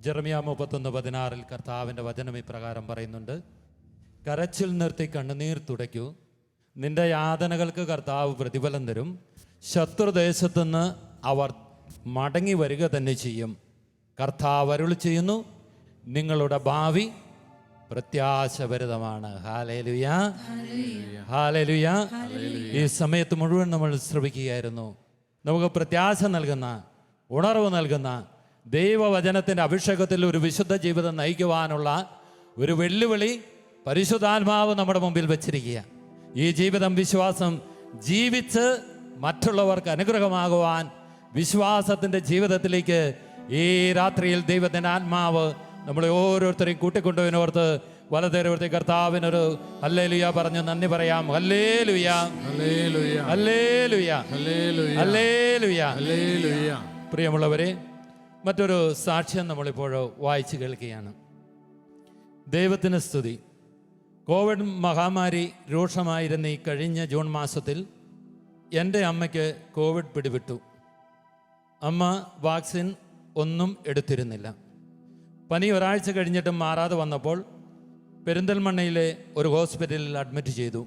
ജെറമ്യാ 31:16 കർത്താവിൻ്റെ വചനം ഇപ്രകാരം പറയുന്നുണ്ട്: കരച്ചിൽ നിർത്തി കണ്ണുനീർ തുടയ്ക്കൂ, നിന്റെ യാതനകൾക്ക് കർത്താവ് പ്രതിഫലം തരും, ശത്രുദേശത്തുനിന്ന് അവർ മടങ്ങി വരിക തന്നെ ചെയ്യും. കർത്താവ് അരുളി ചെയ്യുന്നു, നിങ്ങളുടെ ഭാവി പ്രത്യാശഭരിതമാണ്. Hallelujah, hallelujah. ഈ സമയത്ത് മുഴുവൻ നമ്മൾ ശ്രമിക്കുകയായിരുന്നു. നമുക്ക് പ്രത്യാശ നൽകുന്ന, ഉണർവ് നൽകുന്ന ദൈവവചനത്തിൻ്റെ അഭിഷേകത്തിൽ ഒരു വിശുദ്ധ ജീവിതം നയിക്കുവാനുള്ള ഒരു വെല്ലുവിളി പരിശുദ്ധാത്മാവ് നമ്മുടെ മുമ്പിൽ വെച്ചിരിക്കുക. ഈ ജീവിതം വിശ്വാസം ജീവിച്ച് മറ്റുള്ളവർക്ക് അനുഗ്രഹമാകുവാൻ വിശ്വാസത്തിൻ്റെ ജീവിതത്തിലേക്ക് ഈ രാത്രിയിൽ ദൈവത്തിൻ്റെ ആത്മാവ് നമ്മളെ ഓരോരുത്തരെയും കൂട്ടിക്കൊണ്ടുപോയിനോർത്ത് വലതേരോർത്തി കർത്താവിനൊരു ഹല്ലേലൂയ പറഞ്ഞ് നന്ദി പറയാം. Hallelujah, hallelujah, hallelujah, hallelujah, hallelujah. പ്രിയമുള്ളവരെ, മറ്റൊരു സാക്ഷ്യം നമ്മളിപ്പോൾ വായിച്ചു കേൾക്കുകയാണ്. ദൈവത്തിന് സ്തുതി. കോവിഡ് മഹാമാരി രൂക്ഷമായിരുന്ന ഈ കഴിഞ്ഞ ജൂൺ മാസത്തിൽ എൻ്റെ അമ്മയ്ക്ക് കോവിഡ് പിടിപെട്ടു. അമ്മ വാക്സിൻ ഒന്നും എടുത്തിരുന്നില്ല. പനി ഒരാഴ്ച കഴിഞ്ഞിട്ടും മാറാതെ വന്നപ്പോൾ പെരിന്തൽമണ്ണയിലെ ഒരു ഹോസ്പിറ്റലിൽ അഡ്മിറ്റ് ചെയ്തു.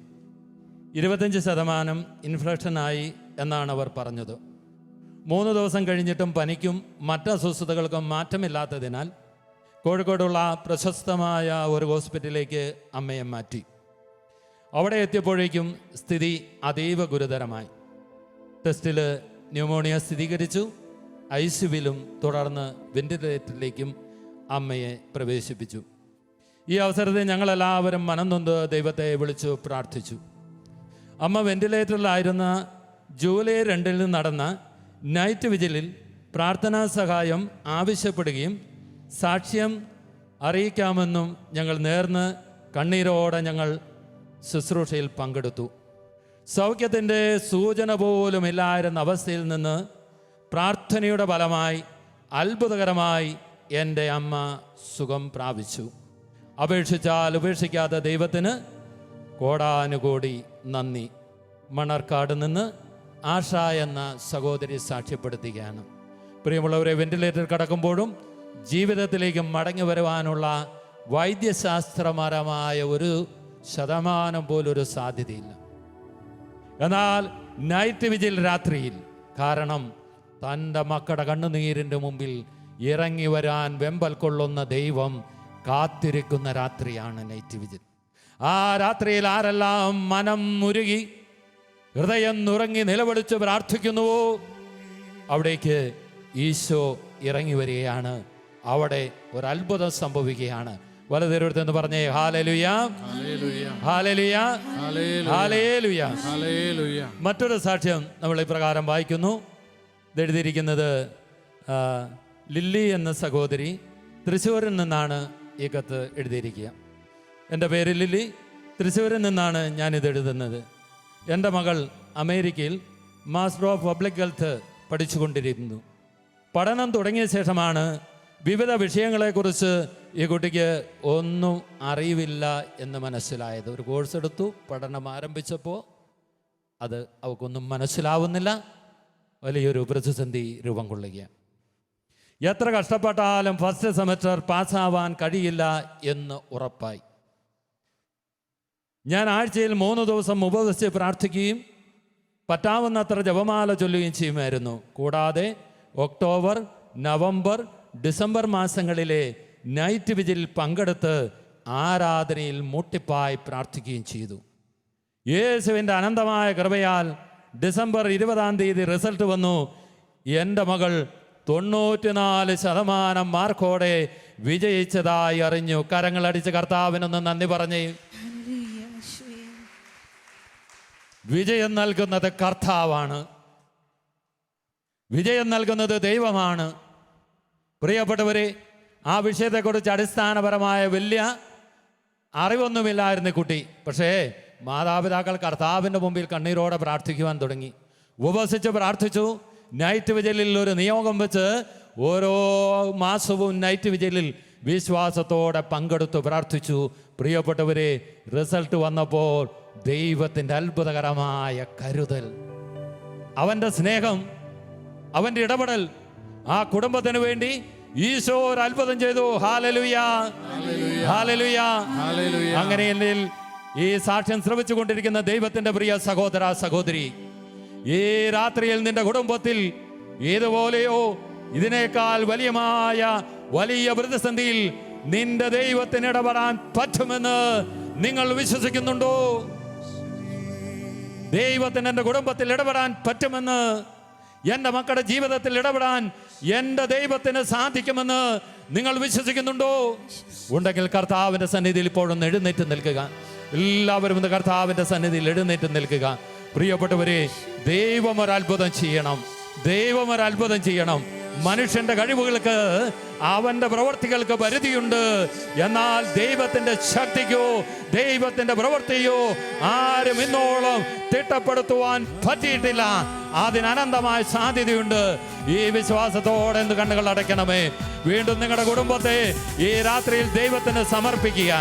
25% ഇൻഫെക്ഷനായി എന്നാണ് അവർ പറഞ്ഞത്. 3 ദിവസം കഴിഞ്ഞിട്ടും പനിക്കും മറ്റ് അസ്വസ്ഥതകൾക്കും മാറ്റമില്ലാത്തതിനാൽ കോഴിക്കോടുള്ള പ്രശസ്തമായ ഒരു ഹോസ്പിറ്റലിലേക്ക് അമ്മയെ മാറ്റി. അവിടെ എത്തിയപ്പോഴേക്കും സ്ഥിതി അതീവ ഗുരുതരമായി. ടെസ്റ്റിൽ ന്യൂമോണിയ സ്ഥിരീകരിച്ചു. ICUവിലും തുടർന്ന് വെന്റിലേറ്ററിലേക്കും അമ്മയെ പ്രവേശിപ്പിച്ചു. ഈ അവസരത്തിൽ ഞങ്ങളെല്ലാവരും മനംനൊന്ത് ദൈവത്തെ വിളിച്ചു പ്രാർത്ഥിച്ചു. അമ്മ വെന്റിലേറ്ററിലായിരുന്ന ജൂലൈ 2 നടന്ന നൈറ്റ് വിജിലിൽ പ്രാർത്ഥനാ സഹായം ആവശ്യപ്പെടുകയും സാക്ഷ്യം അറിയിക്കാമെന്നും ഞങ്ങൾ നേർന്ന് കണ്ണീരോടെ ഞങ്ങൾ ശുശ്രൂഷയിൽ പങ്കെടുത്തു. സൗഖ്യത്തിൻ്റെ സൂചന പോലും ഇല്ലായിരുന്ന അവസ്ഥയിൽ നിന്ന് പ്രാർത്ഥനയുടെ ഫലമായി അത്ഭുതകരമായി എൻ്റെ അമ്മ സുഖം പ്രാപിച്ചു. അപേക്ഷിച്ചാൽ ഉപേക്ഷിക്കാത്ത ദൈവത്തിന് കോടാനുകോടി നന്ദി. മണർക്കാട് നിന്ന് ആഷ എന്ന സഹോദരി സാക്ഷ്യപ്പെടുത്തുകയാണ്. പ്രിയമുള്ളവരെ, വെന്റിലേറ്റർ കടക്കുമ്പോഴും ജീവിതത്തിലേക്ക് മടങ്ങി വരുവാനുള്ള വൈദ്യശാസ്ത്രപരമായ ഒരു ശതമാനം പോലൊരു സാധ്യതയില്ല. എന്നാൽ നൈറ്റ് വിജിൽ രാത്രിയിൽ, കാരണം തൻ്റെ മക്കളുടെ കണ്ണുനീരിൻ്റെ മുമ്പിൽ ഇറങ്ങി വരാൻ വെമ്പൽ കൊള്ളുന്ന ദൈവം കാത്തിരിക്കുന്ന രാത്രിയാണ് നൈറ്റ് വിജിൽ. ആ രാത്രിയിൽ ആരെല്ലാം മനം മുരുകി ഹൃദയം നുറങ്ങി നിലവിളിച്ച് പ്രാർത്ഥിക്കുന്നുവോ, അവിടേക്ക് ഈശോ ഇറങ്ങി വരികയാണ്. അവിടെ ഒരു അത്ഭുതം സംഭവിക്കുകയാണ്. വലതുരുത്തെന്ന് പറഞ്ഞേ ഹല്ലേലൂയ, ഹല്ലേലൂയ, ഹല്ലേലൂയ, ഹല്ലേലൂയ. മറ്റൊരു സാക്ഷ്യം നമ്മൾ ഇപ്രകാരം വായിക്കുന്നു. ഇതെഴുതിയിരിക്കുന്നത് ലില്ലി എന്ന സഹോദരി തൃശ്ശൂരിൽ നിന്നാണ് ഈ കത്ത് എഴുതിയിരിക്കുക. എൻ്റെ പേര് ലില്ലി, തൃശ്ശൂരിൽ നിന്നാണ് ഞാനിത് എഴുതുന്നത്. എൻ്റെ മകൾ അമേരിക്കയിൽ മാസ്റ്റർ ഓഫ് പബ്ലിക് ഹെൽത്ത് പഠിച്ചുകൊണ്ടിരിക്കുന്നു. പഠനം തുടങ്ങിയ ശേഷമാണ് വിവിധ വിഷയങ്ങളെക്കുറിച്ച് ഈ കുട്ടിക്ക് ഒന്നും അറിവില്ല എന്ന് മനസ്സിലായത്. ഒരു കോഴ്സ് എടുത്തു, പഠനം ആരംഭിച്ചപ്പോൾ അത് അവൾക്കൊന്നും മനസ്സിലാവുന്നില്ല. വലിയൊരു പ്രതിസന്ധി രൂപം കൊള്ളുകയാണ്. എത്ര കഷ്ടപ്പെട്ടാലും ഫസ്റ്റ് സെമസ്റ്റർ പാസ്സാവാൻ കഴിയില്ല എന്ന് ഉറപ്പായി. ഞാൻ ആഴ്ചയിൽ 3 ദിവസം ഉപവസിച്ച് പ്രാർത്ഥിക്കുകയും പറ്റാവുന്നത്ര ജപമാല ചൊല്ലുകയും ചെയ്യുമായിരുന്നു. കൂടാതെ ഒക്ടോബർ, നവംബർ, ഡിസംബർ മാസങ്ങളിലെ നൈറ്റ് വിജിൽ പങ്കെടുത്ത് ആരാധനയിൽ മുട്ടിപ്പായി പ്രാർത്ഥിക്കുകയും ചെയ്തു. യേശുവിൻ്റെ അനന്തമായ കൃപയാൽ ഡിസംബർ 20 റിസൾട്ട് വന്നു. എൻ്റെ മകൾ 94% മാർക്കോടെ വിജയിച്ചതായി അറിഞ്ഞു. കരങ്ങളടിച്ച് കർത്താവിനൊന്ന് നന്ദി പറഞ്ഞേ. വിജയം നൽകുന്നത് കർത്താവാണ്, വിജയം നൽകുന്നത് ദൈവമാണ്. പ്രിയപ്പെട്ടവരെ, ആ വിഷയത്തെക്കുറിച്ച് അടിസ്ഥാനപരമായ വലിയ അറിവൊന്നുമില്ലായിരുന്നു കുട്ടി. പക്ഷേ മാതാപിതാക്കൾ കർത്താവിൻ്റെ മുമ്പിൽ കണ്ണീരോടെ പ്രാർത്ഥിക്കുവാൻ തുടങ്ങി. ഉപവസിച്ച് പ്രാർത്ഥിച്ചു. നൈറ്റ് വിജിലിൽ ഒരു നിയോഗം വെച്ച് ഓരോ മാസവും നൈറ്റ് വിജിലിൽ വിശ്വാസത്തോടെ പങ്കെടുത്തു പ്രാർത്ഥിച്ചു. പ്രിയപ്പെട്ടവരെ, റിസൾട്ട് വന്നപ്പോൾ ദൈവത്തിൻ്റെ അത്ഭുതകരമായ കരുതൽ, അവൻ്റെ സ്നേഹം, അവൻ്റെ ഇടപെടൽ ആ കുടുംബത്തിന് വേണ്ടി ഈശോ ഒരു അത്ഭുതം ചെയ്തു. Hallelujah, hallelujah. അങ്ങനെ എന്നിൽ ഈ സാക്ഷ്യം ശ്രവിച്ചു കൊണ്ടിരിക്കുന്ന ദൈവത്തിന്റെ പ്രിയ സഹോദര സഹോദരി, ഈ രാത്രിയിൽ നിന്റെ കുടുംബത്തിൽ ഏതുപോലെയോ ഇതിനേക്കാൾ വലിയ പ്രതിസന്ധിയിൽ നിന്റെ ദൈവത്തിന് ഇടപെടാൻ പറ്റുമെന്ന് നിങ്ങൾ വിശ്വസിക്കുന്നുണ്ടോ? ദൈവത്തിന് എൻ്റെ കുടുംബത്തിൽ ഇടപെടാൻ പറ്റുമെന്ന്, എൻ്റെ മക്കളുടെ ജീവിതത്തിൽ ഇടപെടാൻ എൻ്റെ ദൈവത്തിന് സാധിക്കുമെന്ന് നിങ്ങൾ വിശ്വസിക്കുന്നുണ്ടോ? ഉണ്ടെങ്കിൽ കർത്താവിൻ്റെ സന്നിധിയിൽ ഇപ്പോഴൊന്ന് എഴുന്നേറ്റ് നിൽക്കുക. എല്ലാവരും ഇന്ന് കർത്താവിൻ്റെ സന്നിധിയിൽ എഴുന്നേറ്റ് നിൽക്കുക. പ്രിയപ്പെട്ടവരെ, ദൈവം ഒരു അത്ഭുതം ചെയ്യണം. ദൈവം ഒരു അത്ഭുതം ചെയ്യണം. മനുഷ്യന്റെ കഴിവുകൾക്ക്, അവന്റെ പ്രവൃത്തികൾക്ക് പരിധിയുണ്ട്. എന്നാൽ ദൈവത്തിന്റെ ശക്തിക്കോ ദൈവത്തിന്റെ പ്രവൃത്തിയോ ആരും ഇന്നോളം തിട്ടപ്പെടുത്തുവാൻ പറ്റിയിട്ടില്ല. അതിന് അനന്തമായ സാധ്യതയുണ്ട്. ഈ വിശ്വാസത്തോടെ എന്ത് കണ്ണുകൾ അടയ്ക്കണമേ. വീണ്ടും നിങ്ങളുടെ കുടുംബത്തെ ഈ രാത്രിയിൽ ദൈവത്തിന് സമർപ്പിക്കുക.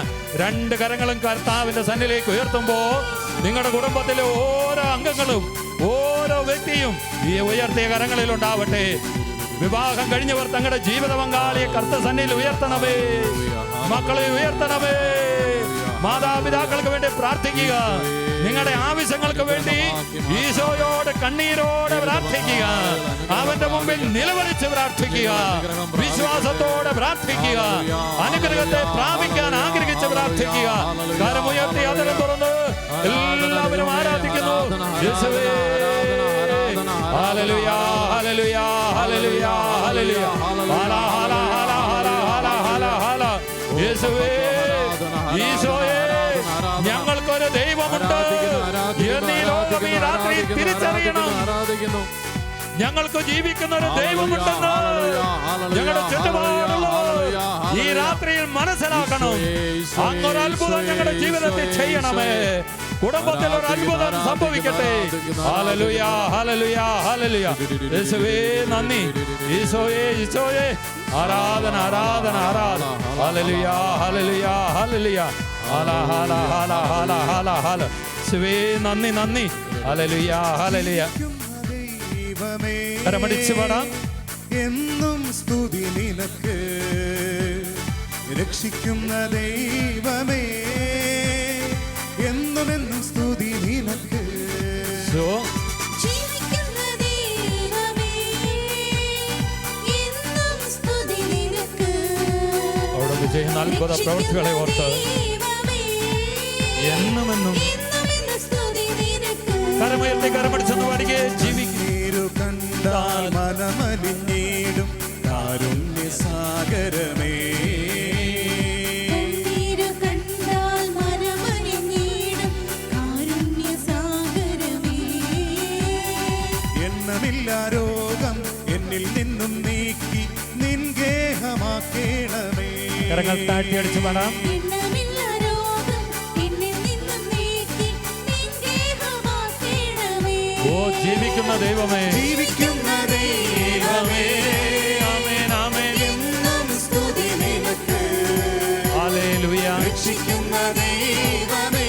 രണ്ട് കരങ്ങളും കർത്താവിന്റെ സന്നിധിയിലേക്ക് ഉയർത്തുമ്പോൾ നിങ്ങളുടെ കുടുംബത്തിലെ ഓരോ അംഗങ്ങളും ഓരോ വ്യക്തിയും ഈ ഉയർത്തിയ കരങ്ങളിൽ ഉണ്ടാവട്ടെ. വിവാഹം കഴിഞ്ഞവർ തങ്ങളുടെ ജീവിത പങ്കാളിയെ കർത്തസന്നിധിയിൽ ഉയർത്തണമേ. മക്കളെ ഉയർത്തണമേ. മാതാപിതാക്കൾക്ക് വേണ്ടി പ്രാർത്ഥിക്കുക. നിങ്ങളുടെ ആവശ്യങ്ങൾക്ക് വേണ്ടി ഈശോയോട് കണ്ണീരോടെ പ്രാർത്ഥിക്കുക. അവന്റെ മുമ്പിൽ നിലവിളിച്ച് പ്രാർത്ഥിക്കുക. വിശ്വാസത്തോടെ പ്രാർത്ഥിക്കുക. അനുഗ്രഹത്തെ പ്രാപിക്കാൻ ആഗ്രഹിച്ച് പ്രാർത്ഥിക്കുക. കരമുയർത്തി അതിനെ തുറന്ന് എല്ലാവരും ആരാധിക്കുന്നു. യേശുവേ, ഹല്ലേലൂയ, ഹല്ലേലൂയ, ഹല്ലേലൂയ, ഹല്ലേലൂയ, ഹല ഹല ഹല ഹല ഹല ഹല ഹല. യേശുവേ, ഈശോയേ, ഞങ്ങൾക്കൊരു ദൈവമുണ്ട് എന്ന് ഈ ലോകം ഈ രാത്രി തിരിച്ചറിയണം. ഞങ്ങൾക്ക് ജീവിക്കുന്ന ഒരു ദൈവമുണ്ടെന്ന് ഞങ്ങളുടെ ചുറ്റുപാടുള്ള ഈ രാത്രിയിൽ മനസ്സിലാക്കണം. അങ്ങൊരു അത്ഭുതം ഞങ്ങളുടെ ജീവിതത്തിൽ ചെയ്യണമേ. കുടുംബത്തിൽ ഒരു അത്ഭുതം സംഭവിക്കട്ടെ. Hallelujah, hallelujah, hallelujah. യേശുവേ നന്ദി. ഈശോയേ, ഈശോയേ ആരാധന, ആരാധന, ആരാധന. Hallelujah, hallelujah, hallelujah. ഹല ഹല ഹല ഹല ഹല ഹല. യേശുവേ നന്ദി, നന്ദി. Hallelujah, hallelujah. കരമടിച്ച് പാടാം. എന്നും സ്തുതി നിനക്ക്, രക്ഷിക്കുന്ന ദൈവമേ. എന്നും എന്നും സ്തുതി നിനക്ക്, ജീവിക്കുന്ന ദൈവമേ. എന്നും സ്തുതി നിനക്ക്. അവിടുന്ന് ചെയ്യുന്ന അത്ഭുത പ്രവൃത്തികളെ ഓർത്ത് എന്നുമെന്നും കരമുയർത്തി കരമടിച്ചെന്ന് പാടികെ. ജീവിക്കു കണ്ടാൽ മനമലിഞ്ഞിടും കാരുണ്യ സാഗരമേ. കണ്ടാൽ മനമലിഞ്ഞിടും കാരുണ്യ സാഗരമേ. എണ്ണമില്ല രോഗം എന്നിൽ നിന്നും നീക്കി നിൻ ഗേഹമാക്കേണമേ. കരങ്ങൾ താഴ്ത്തി അടിച്ചു പാടാം. ഓ ജീവിക്കുന്ന ദൈവമേ, ജീവിക്കുന്ന ദൈവമേ. ആമേൻ, ആമേൻ. എന്നും സ്തുതി നിനക്ക്, ഹല്ലേലൂയ. രക്ഷിക്കുന്ന ദൈവമേ.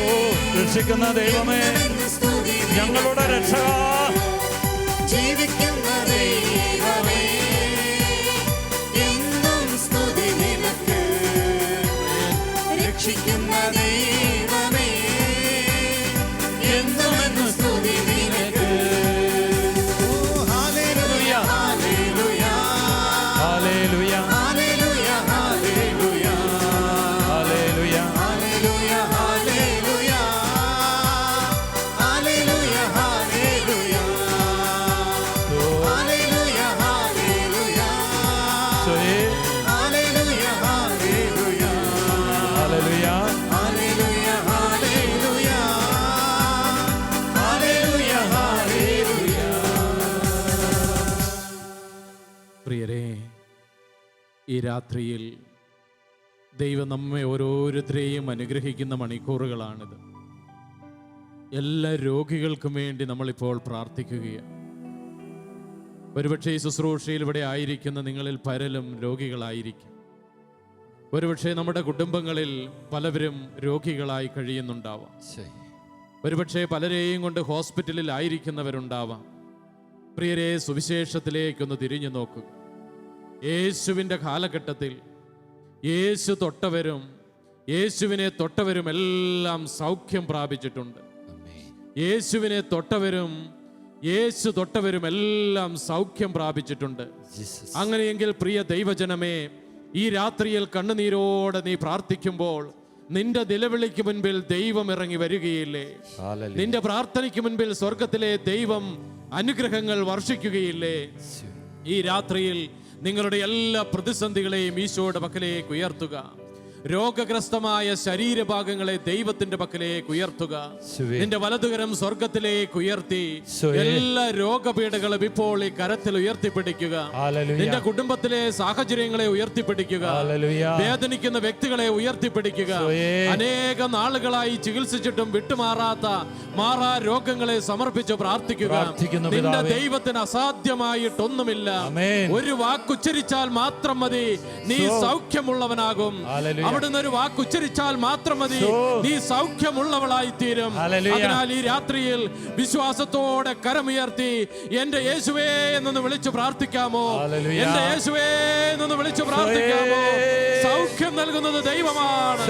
ഓ രക്ഷിക്കുന്ന ദൈവമേ, ഞങ്ങളുടെ രക്ഷക. ജീവിക്കുന്ന ദൈവമേ. എന്നും സ്തുതി നിനക്ക്, രക്ഷിക്കുന്ന ദൈവമേ. എന്നും എന്നും സ്തുതി നിനക്ക്. ഓ hallelujah, hallelujah, hallelujah, hallelujah, hallelujah, hallelujah, hallelujah, hallelujah, hallelujah, hallelujah, ഓ ഹല്ലേലൂയ, ഹല്ലേലൂയ, സോയേ, hallelujah, hallelujah, hallelujah. Hallelujah, hallelujah, hallelujah, hallelujah. പ്രിയരേ, ഈ രാത്രിയിൽ ദൈവം നമ്മെ ഓരോരുത്തരെയും അനുഗ്രഹിക്കുന്ന മണിക്കൂറുകളാണിത്. എല്ലാ രോഗികൾക്കും വേണ്ടി നമ്മളിപ്പോൾ പ്രാർത്ഥിക്കുകയാണ്. ഒരുപക്ഷെ ഈ ശുശ്രൂഷയിൽ ഇവിടെ ആയിരിക്കുന്ന നിങ്ങളിൽ പലരും രോഗികളായിരിക്കും. ഒരുപക്ഷെ നമ്മുടെ കുടുംബങ്ങളിൽ പലവരും രോഗികളായി കഴിയുന്നുണ്ടാവാം. ഒരുപക്ഷെ പലരെയും കൊണ്ട് ഹോസ്പിറ്റലിൽ ആയിരിക്കുന്നവരുണ്ടാവാം. പ്രിയരെ, സുവിശേഷത്തിലേക്കൊന്ന് തിരിഞ്ഞു നോക്കുക. യേശുവിൻ്റെ കാലഘട്ടത്തിൽ യേശു തൊട്ടവരും യേശുവിനെ തൊട്ടവരും എല്ലാം സൗഖ്യം പ്രാപിച്ചിട്ടുണ്ട്. യേശുവിനെ തൊട്ടവരും യേശു തൊട്ടവരും എല്ലാം സൗഖ്യം പ്രാപിച്ചിട്ടുണ്ട്. അങ്ങനെയെങ്കിൽ പ്രിയ ദൈവജനമേ, ഈ രാത്രിയിൽ കണ്ണുനീരോടെ നീ പ്രാർത്ഥിക്കുമ്പോൾ നിന്റെ നിലവിളിക്ക് മുൻപിൽ ദൈവം ഇറങ്ങി വരികയില്ലേ? നിന്റെ പ്രാർത്ഥനയ്ക്ക് മുൻപിൽ സ്വർഗത്തിലെ ദൈവം അനുഗ്രഹങ്ങൾ വർഷിക്കുകയില്ലേ? ഈ രാത്രിയിൽ നിങ്ങളുടെ എല്ലാ പ്രതിസന്ധികളെയും ഈശോയുടെ പക്കലേക്ക് ഉയർത്തുക. രോഗഗ്രസ്തമായ ശരീരഭാഗങ്ങളെ ദൈവത്തിന്റെ പക്കലേക്ക് ഉയർത്തുക. നിന്റെ വലതുകരം സ്വർഗത്തിലേക്ക് ഉയർത്തി എല്ലാ രോഗപീഠകളും ഇപ്പോൾ ഈ കരത്തിൽ ഉയർത്തിപ്പിടിക്കുക. നിന്റെ കുടുംബത്തിലെ സാഹചര്യങ്ങളെ ഉയർത്തിപ്പിടിക്കുക. വേദനിക്കുന്ന വ്യക്തികളെ ഉയർത്തിപ്പിടിക്കുക. അനേക നാളുകളായി ചികിത്സിച്ചിട്ടും വിട്ടുമാറാത്ത മാറാ രോഗങ്ങളെ സമർപ്പിച്ച് പ്രാർത്ഥിക്കുക. നിന്റെ ദൈവത്തിന് അസാധ്യമായിട്ടൊന്നുമില്ല. ഒരു വാക്കുച്ചരിച്ചാൽ മാത്രം മതി, നീ സൗഖ്യമുള്ളവനാകും. അവിടുന്ന് ഒരു വാക്ക് ഉച്ചരിച്ചാൽ മാത്രം മതി, നീ സൗഖ്യമുള്ളവളായി തീരും. അതിനാൽ ഈ രാത്രിയിൽ വിശ്വാസത്തോടെ കരമുയർത്തി എന്റെ യേശുവേ എന്നൊന്ന് വിളിച്ചു പ്രാർത്ഥിക്കാമോ? എന്റെ യേശുവേ എന്നൊന്ന് വിളിച്ചു പ്രാർത്ഥിക്കാമോ? സൗഖ്യം നൽകുന്നത് ദൈവമാണ്.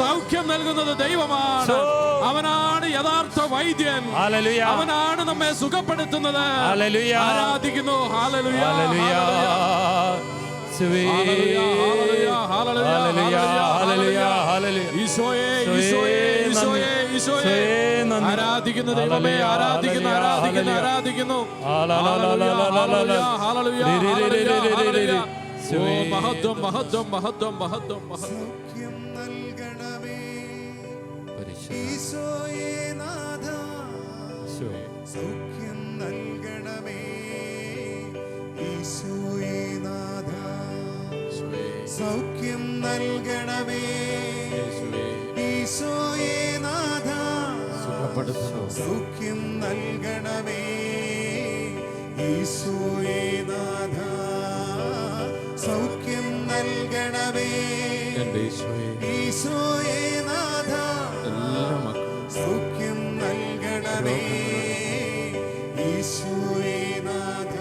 സൗഖ്യം നൽകുന്നത് ദൈവമാണ്. അവനാണ് യഥാർത്ഥ വൈദ്യൻ. അവനാണ് നമ്മെ സുഖപ്പെടുത്തുന്നത്. ആരാധിക്കുന്നു. ഹല്ലേലൂയ, ആരാധിക്കുന്നു ദൈവമേ, ആരാധിക്കുന്നു, ആരാധിക്കുന്നു, ആരാധിക്കുന്നു. മഹത്വം, മഹത്വം, മഹത്വം, മഹത്വം, മഹത്വം. സൗഖ്യം നൽകണമേ ഈശോയേ നാഥ, സൗഖ്യം നൽകണമേ ഈശോയേ നാഥ, സൗഖ്യം നൽകണമേ ഈശോയേ നാഥ, സൗഖ്യം നൽകണമേ ഈശോയേ നാഥ, സൗഖ്യം നൽകണമേ ഈശോയേ നാഥ, സൗഖ്യം നൽകണമേ ഈശോയേ നാഥ.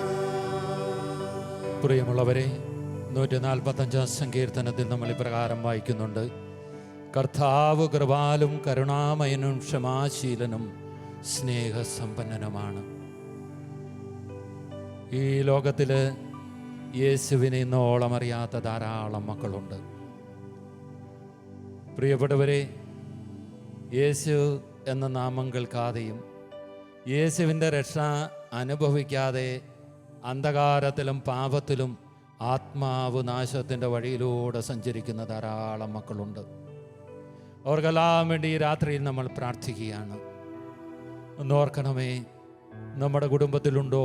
പ്രിയമുള്ളവരെ, 145 സങ്കീർത്തനത്തിൽ നമ്മൾ ഇപ്രകാരം വായിക്കുന്നുണ്ട്: കർത്താവ് കൃപാലും കരുണാമയനും ക്ഷമാശീലനും സ്നേഹസമ്പന്നനുമാണ്. ഈ ലോകത്തിൽ യേശുവിനെ ഇന്നോളം അറിയാത്ത ധാരാളം മക്കളുണ്ട്. പ്രിയപ്പെട്ടവരെ, യേശു എന്ന നാമം കേൾക്കാതെയും യേശുവിൻ്റെ രക്ഷ അനുഭവിക്കാതെ അന്ധകാരത്തിലും പാപത്തിലും ആത്മാവ് നാശത്തിൻ്റെ വഴിയിലൂടെ സഞ്ചരിക്കുന്ന ധാരാളം മക്കളുണ്ട്. അവർക്കെല്ലാം വേണ്ടി ഈ രാത്രിയിൽ നമ്മൾ പ്രാർത്ഥിക്കുകയാണ്. ഒന്നോർക്കണമേ, നമ്മുടെ കുടുംബത്തിലുണ്ടോ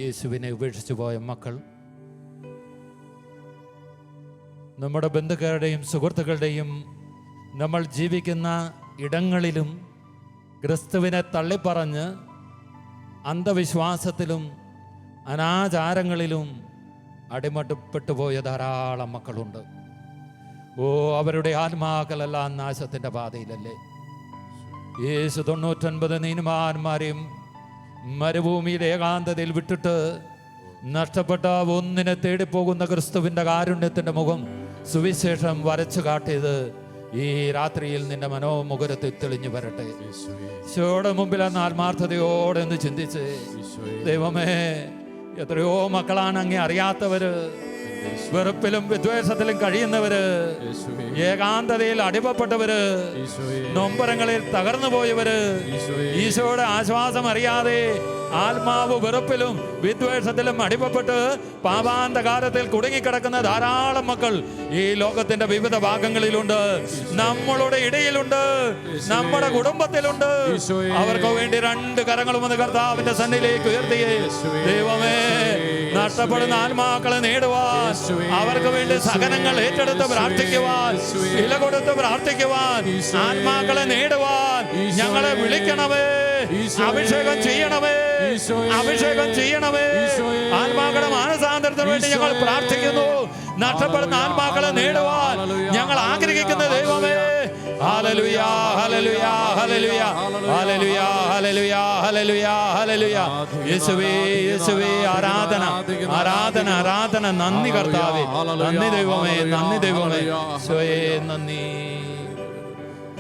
യേശുവിനെ ഉപേക്ഷിച്ചു പോയ മക്കൾ? നമ്മുടെ ബന്ധുക്കളുടെയും സുഹൃത്തുക്കളുടെയും നമ്മൾ ജീവിക്കുന്ന ഇടങ്ങളിലും ക്രിസ്തുവിനെ തള്ളിപ്പറഞ്ഞ് അന്ധവിശ്വാസത്തിലും അനാചാരങ്ങളിലും അടിമപ്പെട്ടു പോയ ധാരാളം മക്കളുണ്ട്. അവരുടെ ആത്മാക്കളെല്ലാം നാശത്തിൻ്റെ പാതയിലല്ലേ? യേശു 99 നീതിമാന്മാരെയും മരുഭൂമിയുടെ ഏകാന്തതയിൽ വിട്ടിട്ട് നഷ്ടപ്പെട്ട ഒന്നിനെ തേടിപ്പോകുന്ന ക്രിസ്തുവിൻ്റെ കാരുണ്യത്തിൻ്റെ മുഖം സുവിശേഷം വരച്ചു കാട്ടിയത് ഈ രാത്രിയിൽ നിന്റെ മനോമുഖരത്തിൽ തെളിഞ്ഞു വരട്ടെ. ഈശോയുടെ മുമ്പിൽ എന്ന ആത്മാർത്ഥതയോടെ ഒന്ന് ചിന്തിച്ച്, ദൈവമേ, എത്രയോ മക്കളാണ് അങ്ങേ അറിയാത്തവര്, വെറുപ്പിലും വിദ്വേഷത്തിലും കഴിയുന്നവര്, ഏകാന്തതയിൽ അടിമപ്പെട്ടവര്, നൊമ്പരങ്ങളിൽ തകർന്നു പോയവര്, ഈശോയുടെ ആശ്വാസം അറിയാതെ ആത്മാവ് വെറുപ്പിലും വിദ്വേഷത്തിലും അടിമപ്പെട്ട് പാപാന്തകാരത്തിൽ കുടുങ്ങിക്കിടക്കുന്ന ധാരാളം മക്കൾ ഈ ലോകത്തിന്റെ വിവിധ ഭാഗങ്ങളിലുണ്ട്. നമ്മളുടെ ഇടയിലുണ്ട്, നമ്മുടെ കുടുംബത്തിലുണ്ട്. അവർക്ക് വേണ്ടി 2 കരങ്ങളും ഒന്ന് കർത്താവിന്റെ സന്നിധിയിലേക്ക് ഉയർത്തിയേ. ദൈവമേ, നഷ്ടപ്പെടുന്ന ആത്മാക്കളെ നേടുവാൻ, അവർക്ക് വേണ്ടി സഹനങ്ങൾ ഏറ്റെടുത്ത് പ്രാർത്ഥിക്കുവാൻ, വില കൊടുത്ത് പ്രാർത്ഥിക്കുവാൻ, ആത്മാക്കളെ നേടുവാൻ ഞങ്ങളെ വിളിക്കണമേ. അഭിഷേകം ചെയ്യണമേ, അഭിഷേകം ചെയ്യണമേ. ആത്മാക്കളുടെ മാനസാന്തരത്തിന് വേണ്ടി ഞങ്ങൾ പ്രാർത്ഥിക്കുന്നു. നഷ്ടപ്പെടുന്ന ആത്മാക്കളെ നേടുവാൻ ഞങ്ങൾ ആഗ്രഹിക്കുന്ന ദൈവമേ, hallelujah hallelujah hallelujah hallelujah hallelujah hallelujah hallelujah. യേശുവേ യേശുവേ ആരാധന ആരാധന ആരാധന. നന്ദി കർത്താവേ, നന്ദി ദൈവമേ, നന്ദി ദൈവമേ. യേശുവേ നന്ദി.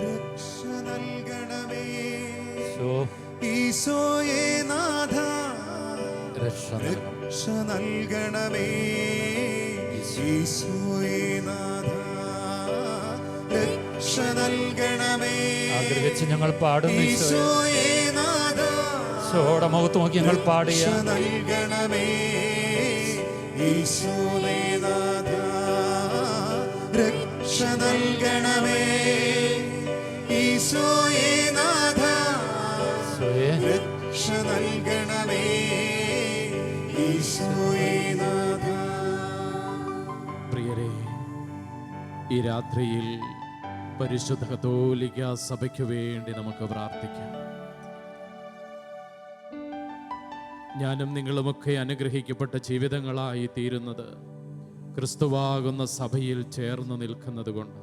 രക്ഷ നൽകണമേ യേശു ഈശോയേ നാഥ, രക്ഷ നൽകണം. രക്ഷ നൽകണമേ ഈശോയേ നാഥ, രക്ഷ നൽകണമേ ആഗ്രഹിച്ച് ഞങ്ങൾ പാടുന്നു. ഈശോയേ നാഥ, ഈശോയുടെ മുഖത്ത് നോക്കി ഞങ്ങൾ പാടിയ രക്ഷ നൽകണമേ ഈശോയേ നാഥ, രക്ഷ നൽകണമേ ഈശോയേ നാഥ, ഈശോയെ രക്ഷ നൽകണമേ ഈശോയേ നാഥ. പ്രിയരെ, ഈ രാത്രിയിൽ പരിശുദ്ധ കത്തോലിക്ക സഭയ്ക്ക് വേണ്ടി നമുക്ക് പ്രാർത്ഥിക്കാം. ഞാനും നിങ്ങളുമൊക്കെ അനുഗ്രഹിക്കപ്പെട്ട ജീവിതങ്ങളായി തീരുന്നത് ക്രിസ്തുവാകുന്ന സഭയിൽ ചേർന്ന് നിൽക്കുന്നത് കൊണ്ട്,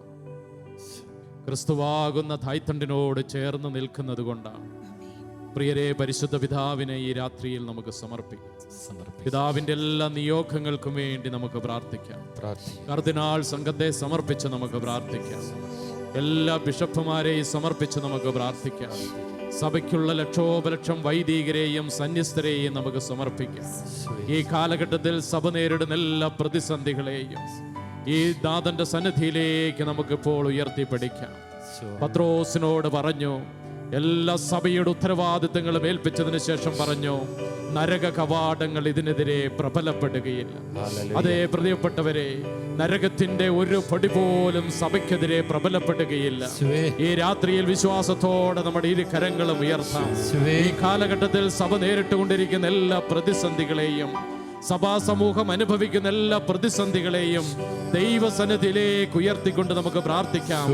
ക്രിസ്തുവാകുന്ന തായ്തണ്ടിനോട് ചേർന്ന് നിൽക്കുന്നത് കൊണ്ടാണ്. പ്രിയരെ, പരിശുദ്ധ പിതാവിനെ ഈ രാത്രിയിൽ നമുക്ക് സമർപ്പിക്കാം. പിതാവിന്റെ എല്ലാ നിയോഗങ്ങൾക്കും വേണ്ടി നമുക്ക് പ്രാർത്ഥിക്കാം. കർദിനാൾ സംഘത്തെ സമർപ്പിച്ച് നമുക്ക് പ്രാർത്ഥിക്കാം. എല്ലാ ബിഷപ്പുമാരെയും സമർപ്പിച്ച് നമുക്ക് പ്രാർത്ഥിക്കാം. സഭയ്ക്കുള്ള ലക്ഷോപലക്ഷം വൈദികരെയും സന്യസ്തരെയും നമുക്ക് സമർപ്പിക്കാം. ഈ കാലഘട്ടത്തിൽ സഭ നേരിടുന്ന എല്ലാ പ്രതിസന്ധികളെയും ഈ നാഥന്റെ സന്നിധിയിലേക്ക് നമുക്കിപ്പോൾ ഉയർത്തിപ്പിടിക്കാം. പത്രോസിനോട് പറഞ്ഞു, എല്ലാ സഭയുടെ ഉത്തരവാദിത്തങ്ങളും ഏൽപ്പിച്ചതിന് ശേഷം പറഞ്ഞു, നരക കവാടങ്ങൾ ഇതിനെതിരെ പ്രബലപ്പെടുകയില്ല. അതേ പ്രിയപ്പെട്ടവരെ, നരകത്തിന്റെ ഒരു പൊടി പോലും സഭയ്ക്കെതിരെ പ്രബലപ്പെടുകയില്ല. ഈ രാത്രിയിൽ വിശ്വാസത്തോടെ നമ്മുടെ ഇരു കരങ്ങളും ഉയർത്താം. ഈ കാലഘട്ടത്തിൽ സഭ നേരിട്ടുകൊണ്ടിരിക്കുന്ന എല്ലാ പ്രതിസന്ധികളെയും, സഭാ സമൂഹം അനുഭവിക്കുന്ന എല്ലാ പ്രതിസന്ധികളെയും ദൈവസന്നിധിയിലേക്ക് ഉയർത്തിക്കൊണ്ട് നമുക്ക് പ്രാർത്ഥിക്കാം.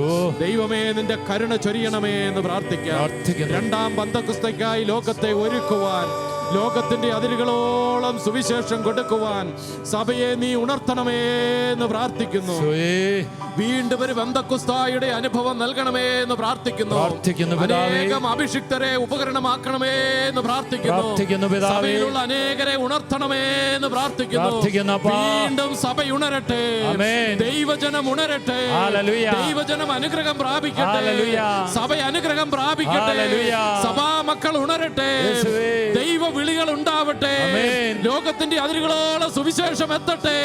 ദൈവമേ, നിന്റെ കരുണ ചൊരിയണമേ എന്ന് പ്രാർത്ഥിക്കാം. രണ്ടാം പന്തക്കുസ്തയ്ക്കായി ലോകത്തെ ഒരുക്കുവാൻ, ലോകത്തിന്റെ അതിരുകളോളം സുവിശേഷം കൊടുക്കുവാൻ സഭയെ നീ ഉണർത്തണമേ എന്ന് പ്രാർത്ഥിക്കുന്നു. വീണ്ടും ഒരു പെന്തക്കുസ്തായുടെ അനുഭവം നൽകണമേ എന്ന് പ്രാർത്ഥിക്കുന്നു. അനേകം അഭിഷിക്തരെ ഉപകരണമാക്കണമേ എന്ന് പ്രാർത്ഥിക്കുന്നു. സഭയിലുള്ള അനേകരെ ഉണർത്തണമേ എന്ന് പ്രാർത്ഥിക്കുന്നു. വീണ്ടും സഭ ഉണരട്ടെ, ദൈവജനം ഉണരട്ടെ, ദൈവജനം അനുഗ്രഹം പ്രാപിക്കട്ടെ, സഭ അനുഗ്രഹം പ്രാപിക്കട്ടെ, സഭാ മക്കൾ ഉണരട്ടെ, ദൈവ വിളികൾ ഉണ്ടാവട്ടെ, ലോകത്തിന്റെ അതിരുകളോളം സുവിശേഷം എത്തട്ടെ,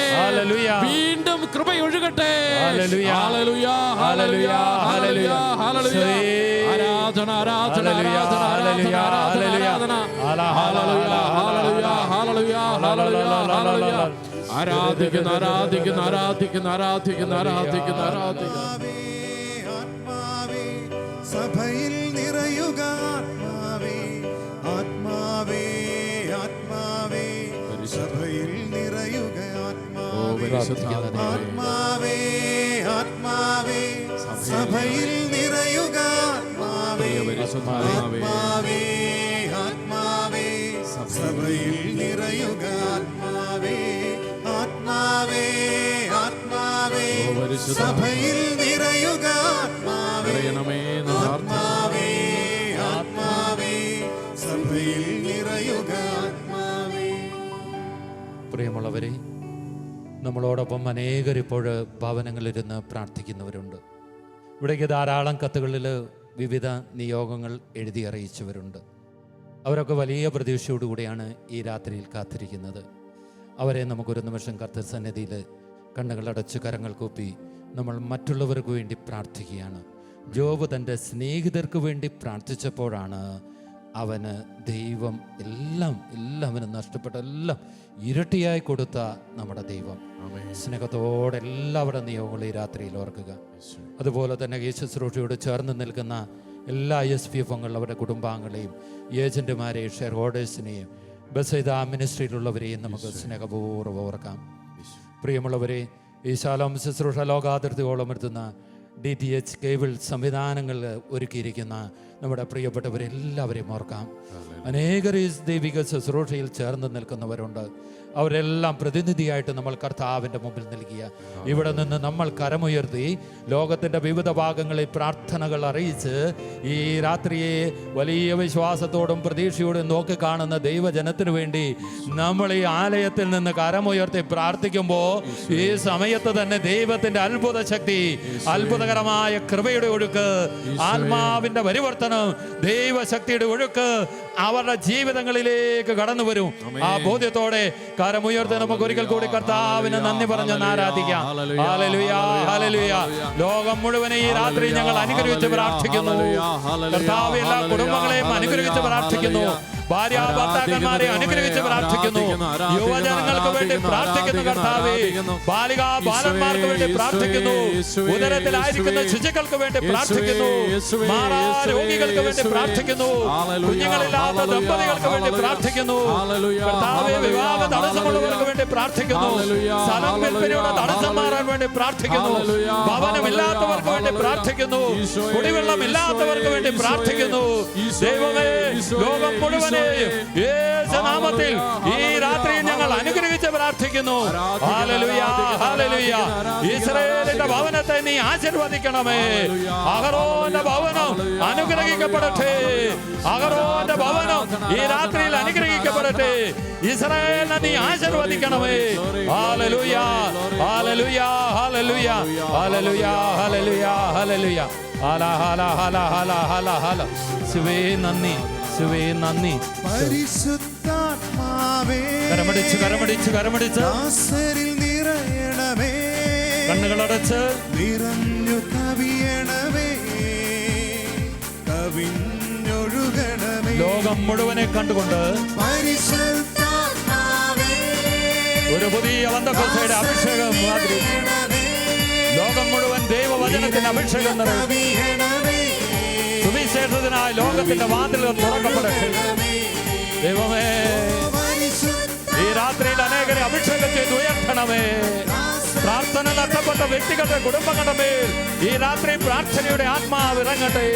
വീണ്ടും കൃപയൊഴുകട്ടെ. Hallelujah, hallelujah, hallelujah, hallelujah. ആരാധന, ആരാധന, ആരാധന, ആരാധന, ആരാധന, hallelujah, hallelujah, hallelujah, hallelujah, hallelujah. ആരാധിക്കുന്നു, ആരാധിക്കുന്നു, ആരാധിക്കുന്നു, ആരാധിക്കുന്നു, ആരാധിക്കുന്നു, ആരാധിക്കുന്നു. ആത്മാവേ, സഭയിൽ നിറയുക ആത്മാവേ, ആത്മാവേ, ആത്മാവേ, സഭയിൽ നിറയുക ആത്മാവേ, ആത്മാവേ, ആത്മാവേ, സഭയിൽ നിറയുക ആത്മാവേ, ആത്മാവേ, ആത്മാവേ, സഭയിൽ നിറയുക ആത്മാവേ, ആത്മാവേ, ആത്മാവേ, സഭയിൽ നിറയുക ആത്മാവേ, ആത്മാവേ, ആത്മാവേ, സഭയിൽ നിറയുക ആത്മാവേ. പ്രിയമുള്ളവരെ, നമ്മളോടൊപ്പം അനേകർ ഇപ്പോൾ ഭവനങ്ങളിലിരുന്ന് പ്രാർത്ഥിക്കുന്നവരുണ്ട്. ഇവിടേക്ക് ധാരാളം കത്തുകളിൽ വിവിധ നിയോഗങ്ങൾ എഴുതി അറിയിച്ചവരുണ്ട്. അവരൊക്കെ വലിയ പ്രതീക്ഷയോടുകൂടിയാണ് ഈ രാത്രിയിൽ കാത്തിരിക്കുന്നത്. അവരെ നമുക്കൊരു നിമിഷം കർത്തൃ സന്നിധിയിൽ കണ്ണുകളടച്ച് കരങ്ങൾ കൂപ്പി നമ്മൾ മറ്റുള്ളവർക്ക് വേണ്ടി പ്രാർത്ഥിക്കുകയാണ്. ജോബ് തൻ്റെ സ്നേഹിതർക്ക് വേണ്ടി പ്രാർത്ഥിച്ചപ്പോഴാണ് അവന് ദൈവം എല്ലാവനും നഷ്ടപ്പെട്ട എല്ലാം ഇരട്ടിയായി കൊടുത്ത നമ്മുടെ ദൈവം. സ്നേഹത്തോടെ എല്ലാവരുടെ നിയോഗങ്ങളും ഈ രാത്രിയിൽ ഓർക്കുക. അതുപോലെ തന്നെ ഈ ശുശ്രൂഷയോട് ചേർന്ന് നിൽക്കുന്ന എല്ലാ ISPF അംഗങ്ങളും അവരുടെ കുടുംബാംഗങ്ങളെയും ഏജന്റുമാരെയും ഷെയർ ഹോൾഡേഴ്സിനെയും ബസൈദ മിനിസ്ട്രിയിലുള്ളവരെയും നമുക്ക് സ്നേഹപൂർവ്വം ഓർക്കാം. പ്രിയമുള്ളവരെ, ഈ ശാലോം ശുശ്രൂഷ ലോകാതിർത്തിയോളം എത്തുന്ന DTH കേബിൾ സംവിധാനങ്ങൾ ഒരുക്കിയിരിക്കുന്ന നമ്മുടെ പ്രിയപ്പെട്ടവരെല്ലാവരെയും ഓർക്കാം. അനേകർ ഈ ദൈവിക ശുശ്രൂഷയിൽ ചേർന്ന് നിൽക്കുന്നവരുണ്ട്. അവരെല്ലാം പ്രതിനിധിയായിട്ട് നമ്മൾ കർത്താവിൻ്റെ മുമ്പിൽ നൽകിയ ഇവിടെ നിന്ന് നമ്മൾ കരമുയർത്തി ലോകത്തിൻ്റെ വിവിധ ഭാഗങ്ങളിൽ പ്രാർത്ഥനകൾ അറിയിച്ച് ഈ രാത്രിയെ വലിയ വിശ്വാസത്തോടും പ്രതീക്ഷയോടും നോക്കി കാണുന്ന ദൈവജനത്തിനു വേണ്ടി നമ്മൾ ഈ ആലയത്തിൽ നിന്ന് കരമുയർത്തി പ്രാർത്ഥിക്കുമ്പോൾ ഈ സമയത്ത് തന്നെ ദൈവത്തിൻ്റെ അത്ഭുത ശക്തി, അത്ഭുതകരമായ കൃപയുടെ ഒഴുക്ക്, ആത്മാവിൻ്റെ പരിവർത്തനം, ദൈവശക്തിയുടെ ഒഴുക്ക് അവരുടെ ജീവിതങ്ങളിലേക്ക് കടന്നു വരും. ആ ബോധ്യത്തോടെ കരമുയർത്തി നമുക്ക് ഒരിക്കൽ കൂടി കർത്താവിന് നന്ദി പറഞ്ഞൊന്ന് ആരാധിക്കാം. Hallelujah, hallelujah. ലോകം മുഴുവനെ ഈ രാത്രി ഞങ്ങൾ അനുഗ്രഹിച്ച് പ്രാർത്ഥിക്കുന്നു. കർത്താവ് എല്ലാ കുടുംബങ്ങളെയും അനുഗ്രഹിച്ച് പ്രാർത്ഥിക്കുന്നു. ഭാര്യ ഭർത്താക്കന്മാരെ അനുഗ്രഹിച്ച് പ്രാർത്ഥിക്കുന്നു. യുവജനങ്ങൾക്ക് വേണ്ടി പ്രാർത്ഥിക്കുന്നു കർത്താവേ. ബാലിക ബാലന്മാർക്ക് വേണ്ടി പ്രാർത്ഥിക്കുന്നു. ഉദരത്തിലായിരിക്കുന്ന ശിശുക്കൾക്ക് വേണ്ടി പ്രാർത്ഥിക്കുന്നു. മാറാ രോഗികൾക്ക് വേണ്ടി പ്രാർത്ഥിക്കുന്നു. കുഞ്ഞുങ്ങളില്ലാത്ത ദമ്പതികൾക്ക് വേണ്ടി പ്രാർത്ഥിക്കുന്നു. കർത്താവേ, വിവാഹ തടസ്സമുള്ളവർക്ക് വേണ്ടി പ്രാർത്ഥിക്കുന്നു. സ്ഥലം വിൽപ്പനയുടെ തടസ്സം മാറാൻ വേണ്ടി പ്രാർത്ഥിക്കുന്നു. ഭവനമില്ലാത്തവർക്ക് വേണ്ടി പ്രാർത്ഥിക്കുന്നു. കുടിവെള്ളമില്ലാത്തവർക്ക് വേണ്ടി പ്രാർത്ഥിക്കുന്നു. ദൈവമേ, ലോകം മുഴുവൻ യേശുനാമത്തിൽ ഈ രാത്രി ഞങ്ങൾ അനുഗ്രഹിച്ച് പ്രാർത്ഥിക്കുന്നു. Hallelujah, hallelujah. ഇസ്രായേലിന്റെ ഭവനത്തെ നീ ആശീർവദിക്കണമേ. അഹരോന്റെ ഭവനം അനുഗ്രഹിക്കപ്പെടട്ടെ. അഹരോന്റെ ഭവനം ഈ രാത്രിയിൽ അനുഗ്രഹിക്കപ്പെടട്ടെ. ഇസ്രായേലിനെ നീ ആശീർവദിക്കണമേ. Hallelujah, hallelujah, hallelujah, hallelujah, hallelujah, hallelujah. ഹല ഹല ഹല ഹല ഹല ഹല. ശിവേ നന്ദി, ശിവേ നന്ദി. പരിശുദ്ധാത്മാവേ, കരമടിച്ച് കരമടിച്ച് കരമടിച്ച് ദാസരിൽ നിറയണമേ. കണ്ണുകളടച്ച് നിറഞ്ഞു കവിയണമേ, കവിഞ്ഞൊഴുകണമേ. ലോകം മുഴുവനെ കണ്ടുകൊണ്ട് പരിശുദ്ധാത്മാവേ, ഒരു പുതിയ വന്ദക്കോസയുടെ അഭിഷേകം മാതിരി ലോകം മുഴുവൻ ദൈവവചനത്തിന്റെ അഭിഷേകം നിറയും. കവിയണമേ. സുവിശേഷത്തിനായി ലോകത്തിന്റെ വാതിലുകൾ തുറക്കപ്പെടട്ടെ. ദൈവമേ, ഈ രാത്രിയിൽ അനേകരെ അഭിഷേകം ചെയ്ത് ഉയർത്തണമേ. പ്രാർത്ഥന നഷ്ടപ്പെട്ട വ്യക്തികളുടെ കുടുംബങ്ങളുടെ മേൽ ഈ രാത്രി പ്രാർത്ഥനയുടെ ആത്മാവ് ഇറങ്ങട്ടെ.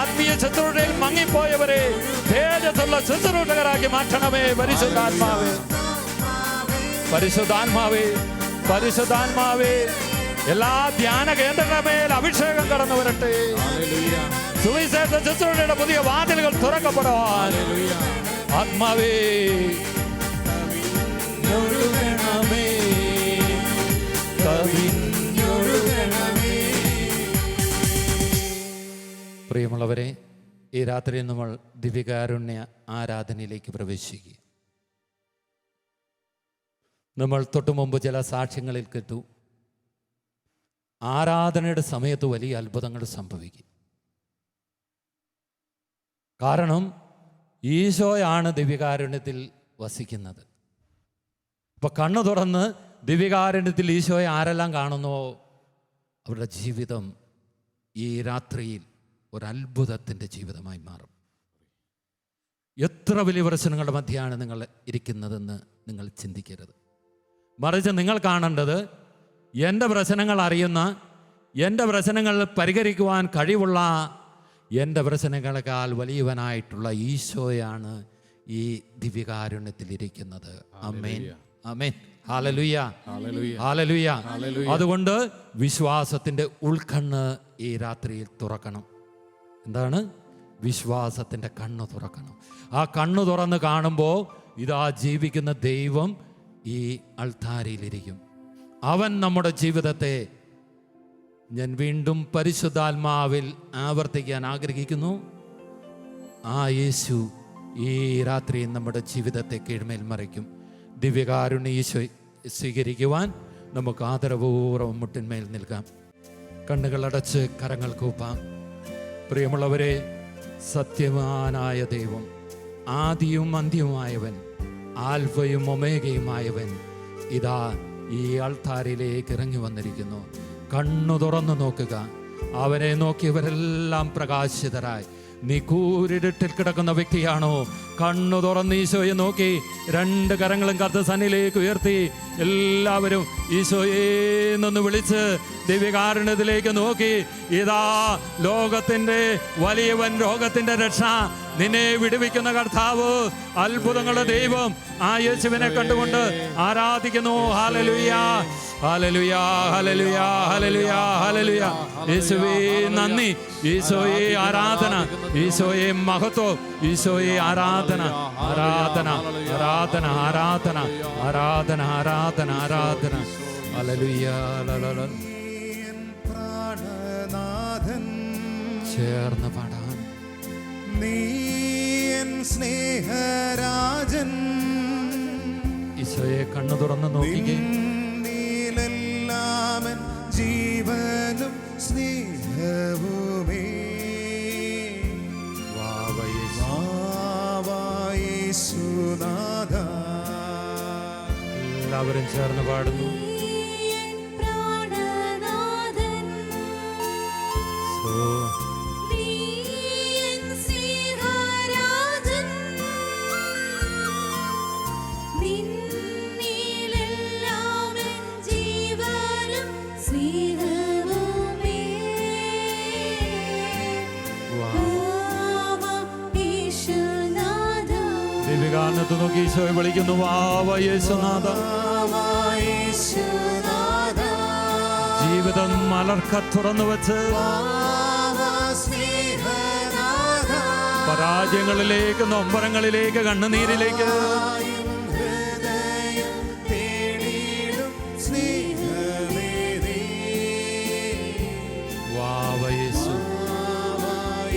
ആത്മീയ ശുശ്രൂഷയിൽ മങ്ങിപ്പോയവരെ തേജസ്സുള്ള ശുശ്രൂഷകരാക്കി മാറ്റണമേ. പരിശുദ്ധാത്മാവേ, പരിശുദ്ധാത്മാവേ, പരിശുദ്ധാത്മാവേ, എല്ലാ ധ്യാന കേന്ദ്രങ്ങളുടെ മേൽ അഭിഷേകം കടന്നു വരട്ടെ. സുവിശേഷ ശുശ്രൂഷയുടെ പുതിയ വാതിലുകൾ തുറക്കപ്പെടുവാൻ ആത്മാവേ കവിഞ്ഞൊഴുകണമേ, കവിഞ്ഞൊഴുകണമേ. പ്രിയമുള്ളവരെ, ഈ രാത്രി നമ്മൾ ദിവ്യകാരുണ്യ ആരാധനയിലേക്ക് പ്രവേശിക്കുക. നമ്മൾ തൊട്ടു മുമ്പ് ചില സാക്ഷ്യങ്ങളിൽ കേട്ടു. ആരാധനയുടെ സമയത്ത് വലിയ അത്ഭുതങ്ങൾ സംഭവിക്കും. കാരണം ഈശോയാണ് ദിവ്യകാരുണ്യത്തിൽ വസിക്കുന്നത്. അപ്പോൾ കണ്ണു തുറന്ന് ദിവ്യകാരുണ്യത്തിൽ ഈശോയെ ആരെല്ലാം കാണുന്നുവോ അവരുടെ ജീവിതം ഈ രാത്രിയിൽ ഒരത്ഭുതത്തിൻ്റെ ജീവിതമായി മാറും. എത്ര വലിയ പ്രശ്നങ്ങളുടെ മധ്യയാണ് നിങ്ങൾ ഇരിക്കുന്നതെന്ന് നിങ്ങൾ ചിന്തിക്കരുത്. മറിച്ച് നിങ്ങൾ കാണേണ്ടത് എൻ്റെ പ്രശ്നങ്ങൾ അറിയുന്ന, എൻ്റെ പ്രശ്നങ്ങൾ പരിഹരിക്കുവാൻ കഴിവുള്ള, എൻ്റെ പ്രശ്നങ്ങളെക്കാൾ വലിയവനായിട്ടുള്ള ഈശോയാണ് ഈ ദിവ്യകാരുണ്യത്തിലിരിക്കുന്നത്. ആമേൻ, ആമേൻ, ഹല്ലേലൂയ, ഹല്ലേലൂയ. അതുകൊണ്ട് വിശ്വാസത്തിൻ്റെ ഉൾക്കണ്ണ് ഈ രാത്രിയിൽ തുറക്കണം. എന്താണ്? വിശ്വാസത്തിൻ്റെ കണ്ണ് തുറക്കണം. ആ കണ്ണ് തുറന്ന് കാണുമ്പോൾ ഇതാ ജീവിക്കുന്ന ദൈവം ഈ അൾത്താരയിലിരിക്കും. അവൻ നമ്മുടെ ജീവിതത്തെ, ഞാൻ വീണ്ടും പരിശുദ്ധാത്മാവിൽ ആവർത്തിക്കാൻ ആഗ്രഹിക്കുന്നു, ആ യേശു ഈ രാത്രി നമ്മുടെ ജീവിതത്തെ കീഴ്മേൽ മറിക്കും. ദിവ്യകാരുണ്യ ഈശോ സ്വീകരിക്കുവാൻ നമുക്ക് ആദരപൂർവ്വം മുട്ടിന്മേൽ നിൽക്കാം. കണ്ണുകളടച്ച് കരങ്ങൾ കൂപ്പാം. പ്രിയമുള്ളവരെ, സത്യവാനായ ദൈവം, ആദിയും അന്ത്യവുമായവൻ, ആൽഫയും ഒമേഗയുമായവൻ ഇതാ ഈ അൾത്താരയിലേക്ക് ഇറങ്ങി വന്നിരിക്കുന്നു. കണ്ണു തുറന്നു നോക്കുക. അവനെ നോക്കിയവരെല്ലാം പ്രകാശിതരായി. നീ കൂരിരുട്ടിൽ കിടക്കുന്ന വ്യക്തിയാണോ? കണ്ണു തുറന്ന് ഈശോയെ നോക്കി രണ്ട് കരങ്ങളും കർത്ത സന്നിലേക്ക് ഉയർത്തി എല്ലാവരും ഈശോയെ എന്നൊന്ന് വിളിച്ച് ദിവ്യകാരുണ്യത്തിലേക്ക് നോക്കി. ഇതാ ലോകത്തിന്റെ വലിയവൻ, ലോകത്തിന്റെ രക്ഷ, നിന്നെ വിടുവിക്കുന്ന കർത്താവ്, അത്ഭുതങ്ങളുടെ ദൈവം, ആ യേശുവിനെ കണ്ടുകൊണ്ട് ആരാധിക്കുന്നു. Hallelujah, hallelujah, hallelujah, hallelujah, hallelujah. യേശുവേ നന്ദി, ഈശോയെ ആരാധന, ഈശോയെ മഹത്വം, ഈശോയെ ആരാധന, ആരാധന, ആരാധന, ആരാധന, ആരാധന, ആരാധന, ആരാധന. Hallelujah, hallelujah. പ്രാണനാഥൻ ചേർന്ന് പാടാം. നീ എൻ സ്നേഹരാജൻ, ഈശോയെ കണ്ണു തുറന്ന് നോക്കിക്കേ. നിന്നിലെല്ലാമൻ ജീവനും സ്നേഹവുമേ. യേശുനാഥ. എല്ലാവരും ചേർന്ന് പാടുന്നു. പ്രാണനാഥൻ സോ സ്നേഹരാജൻ, നിന്നിലെല്ലാമെൻ ജീവനും സ്നേഹവുമേ. യേശുനാഥ. ദിവ്യകാരണത്ത് നോക്കി ഈശോയെ വിളിക്കുന്നു. വാവ യേശുനാഥ. യേശുനാഥ. ജീവിതം മലർക്ക തുറന്നു വെച്ച് സ്നേഹനാഥ. പരാജയങ്ങളിലേക്ക്, നൊമ്പരങ്ങളിലേക്ക്, കണ്ണുനീരിലേക്ക് ഹൃദയം തേടിയിടും സ്നേഹമേ നീ. വാവ യേശു.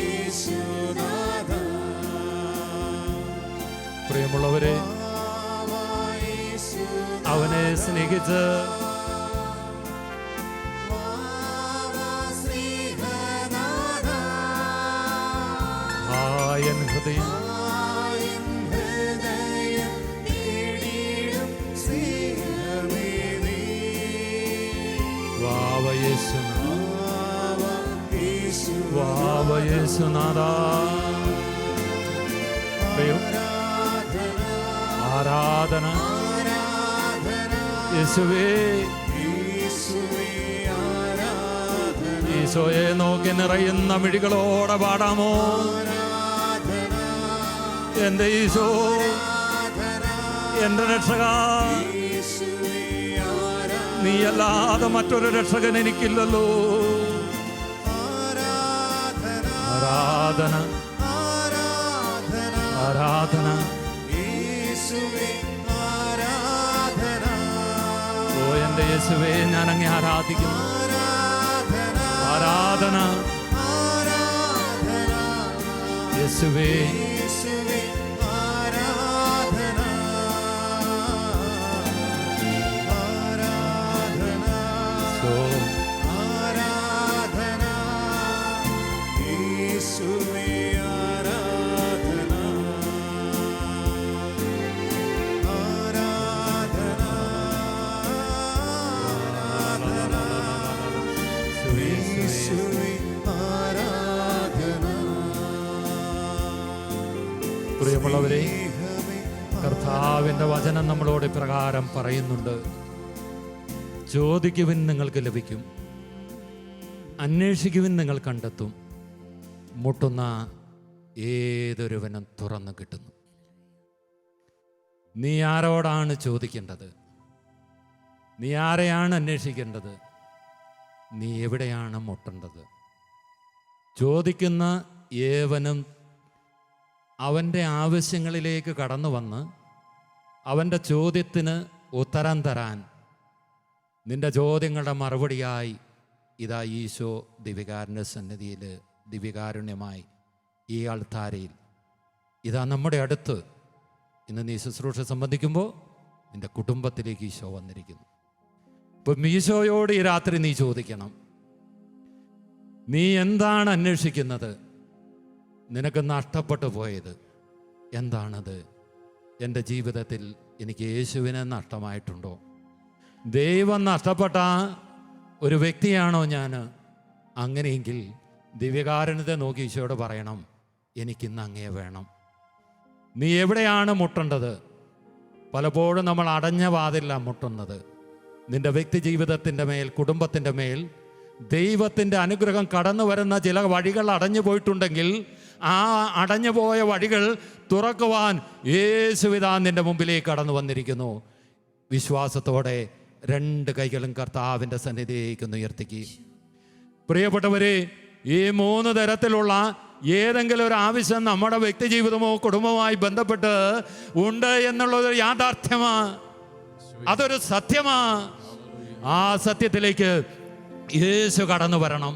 യേശുനാഥ. പ്രിയമുള്ളവരെ, അവനെ സ്നേഹിച്ച് സ്നേഹനാഥ. ആയൻ ഹൃദയം ഹൃദയം തേടിയിടും സ്നേഹമേ നീ. വാവ യേശു, യേശു. വാവ യേശുനാഥ. പ്രിയം, ആരാധന യേശുവേ. യേശുവേ ആരാധന. ഈശോയെ നോക്കി നിറയുന്ന മിഴികളോടെ പാടാമോ? എന്റെ ഈശോ, എന്റെ രക്ഷക, യേശുവേ ആരാധന. നീയല്ലാതെ മറ്റൊരു രക്ഷകൻ എനിക്കില്ലല്ലോ. ആരാധന. ആരാധന, ആരാധന. ആരാധന. യേശുവേ ആരാധന. ഓ എന്റെ യേശുവേ, ഞാൻ അങ്ങേ ആരാധിക്കുന്നു. ആരാധന. ആരാധന ആരാധന. യേശുവേ. യേശുവേ ആരാധന. ആരാധന. സോ ആരാധന. യേശുവേ ആരാധന. ആരാധന. യേശുവേ ആരാധന. പ്രിയമുള്ളവരെ, കർത്താവിൻ്റെ വചനം നമ്മളോട് ഇപ്രകാരം പറയുന്നുണ്ട്. ചോദിക്കുവിൻ നിങ്ങൾക്ക് ലഭിക്കും, അന്വേഷിക്കുവിൻ നിങ്ങൾ കണ്ടെത്തും, മുട്ടുന്ന ഏതൊരുവനും തുറന്നു കിട്ടുന്നു. നീ ആരോടാണ് ചോദിക്കേണ്ടത്? നീ ആരെയാണ് അന്വേഷിക്കേണ്ടത്? നീ എവിടെയാണ് മുട്ടേണ്ടത്? ചോദിക്കുന്ന ഏവനും അവൻ്റെ ആവശ്യങ്ങളിലേക്ക് കടന്നു വന്ന് അവൻ്റെ ചോദ്യത്തിന് ഉത്തരം തരാൻ, നിന്റെ ചോദ്യങ്ങളുടെ മറുപടിയായി ഇതാ ഈശോ ദിവ്യകാരുണ്യ സന്നിധിയിൽ ദിവ്യകാരുണ്യമായി ഈ അൾത്താരയിൽ ഇതാ നമ്മുടെ അടുത്ത് ഇന്ന് നീ ശുശ്രൂഷ സംബന്ധിക്കുമ്പോൾ നിന്റെ കുടുംബത്തിലേക്ക് ഈശോ വന്നിരിക്കുന്നു. ഇപ്പം ഈശോയോട് ഈ രാത്രി നീ ചോദിക്കണം, നീ എന്താണ് അന്വേഷിക്കുന്നത്? നിനക്ക് നഷ്ടപ്പെട്ടു പോയത് എന്താണത്? എൻ്റെ ജീവിതത്തിൽ എനിക്ക് യേശുവിനെ നഷ്ടമായിട്ടുണ്ടോ? ദൈവം നഷ്ടപ്പെട്ട ഒരു വ്യക്തിയാണോ ഞാൻ? അങ്ങനെയെങ്കിൽ ദിവ്യകാരുണ്യത്തെ നോക്കി ഈശോയോട് പറയണം, എനിക്കിന്ന് അങ്ങയെ വേണം. നീ എവിടെയാണ് മുട്ടേണ്ടത്? പലപ്പോഴും നമ്മൾ അടഞ്ഞ വാതിലാണ് മുട്ടുന്നത്. നിന്റെ വ്യക്തി ജീവിതത്തിൻ്റെ മേൽ, കുടുംബത്തിൻ്റെ മേൽ ദൈവത്തിൻ്റെ അനുഗ്രഹം കടന്നു വരുന്ന ചില വഴികൾ അടഞ്ഞു പോയിട്ടുണ്ടെങ്കിൽ ആ അടഞ്ഞു പോയ വഴികൾ തുറക്കുവാൻ യേശുവിതാ നിന്റെ മുമ്പിലേക്ക് കടന്നു വന്നിരിക്കുന്നു. വിശ്വാസത്തോടെ രണ്ട് കൈകളും കർത്താവിൻ്റെ സന്നിധിയിലേക്ക് ഉയർത്തിക്കുക. പ്രിയപ്പെട്ടവരെ, ഈ 3 തരത്തിലുള്ള ഏതെങ്കിലും ഒരു ആവശ്യം നമ്മുടെ വ്യക്തി ജീവിതമോ കുടുംബവുമായി ബന്ധപ്പെട്ട് ഉണ്ട് എന്നുള്ളത് യാഥാർത്ഥ്യമാ, അതൊരു സത്യമാ. ആ സത്യത്തിലേക്ക് യേശു കടന്നു വരണം.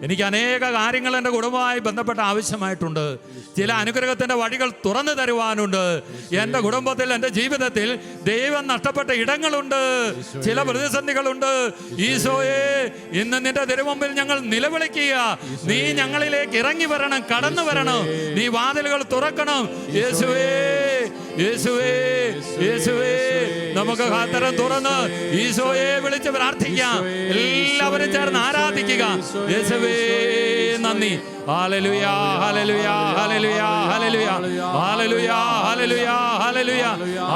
എനിക്ക് അനേക കാര്യങ്ങൾ എൻ്റെ കുടുംബവുമായി ബന്ധപ്പെട്ട ആവശ്യമായിട്ടുണ്ട്. ചില അനുഗ്രഹത്തിൻ്റെ വഴികൾ തുറന്നു തരുവാനുണ്ട്. എൻ്റെ കുടുംബത്തിൽ, എൻ്റെ ജീവിതത്തിൽ ദൈവം നഷ്ടപ്പെട്ട ഇടങ്ങളുണ്ട്, ചില പ്രതിസന്ധികളുണ്ട്. ഈശോയെ, ഇന്ന് നിന്റെ തിരുമുമ്പിൽ ഞങ്ങൾ നിലവിളിക്കുക. നീ ഞങ്ങളിലേക്ക് ഇറങ്ങി വരണം, കടന്നു വരണം. നീ വാതിലുകൾ തുറക്കണം. യേശുവേ, യേശുവേ, യേശുവേ. നമുക്ക് ഹാത്തരം തുറന്ന് ഈശോയെ വിളിച്ച് പ്രാർത്ഥിക്കാം. എല്ലാവരും ചേർന്ന് ആരാധിക്കുക. യേശുവേ നന്ദി. Hallelujah, hallelujah, hallelujah, hallelujah, hallelujah, hallelujah, hallelujah.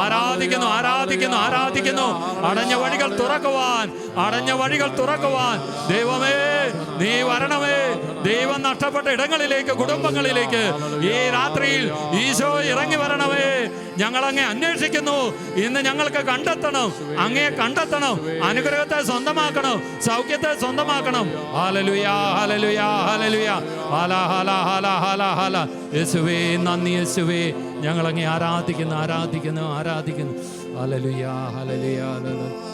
ആരാധിക്കുന്നു, ആരാധിക്കുന്നു, ആരാധിക്കുന്നു. അടഞ്ഞ വഴികൾ തുറക്കുവാൻ, അടഞ്ഞ വഴികൾ തുറക്കുവാൻ ദൈവമേ നീ വരണമേ. ദൈവം നഷ്ടപ്പെട്ട ഇടങ്ങളിലേക്ക്, കുടുംബങ്ങളിലേക്ക് ഈ രാത്രിയിൽ ഈശോ ഇറങ്ങി വരണമേ. ഞങ്ങൾ അങ്ങേ അന്വേഷിക്കുന്നു. ഇന്ന് ഞങ്ങൾക്ക് കണ്ടെത്തണം, അങ്ങേ കണ്ടെത്തണം. അനുഗ്രഹത്തെ സ്വന്തമാക്കണം, സൗഖ്യത്തെ സ്വന്തമാക്കണം. Hallelujah, hallelujah, hallelujah. ഹല ഹല ഹല ഹല ഹല. യേശുവേ നന്ദി. യേശുവേ ഞങ്ങൾ അങ്ങേ ആരാധിക്കുന്നു, ആരാധിക്കുന്നു, ആരാധിക്കുന്നു. Hallelujah, hallelujah, hallelujah.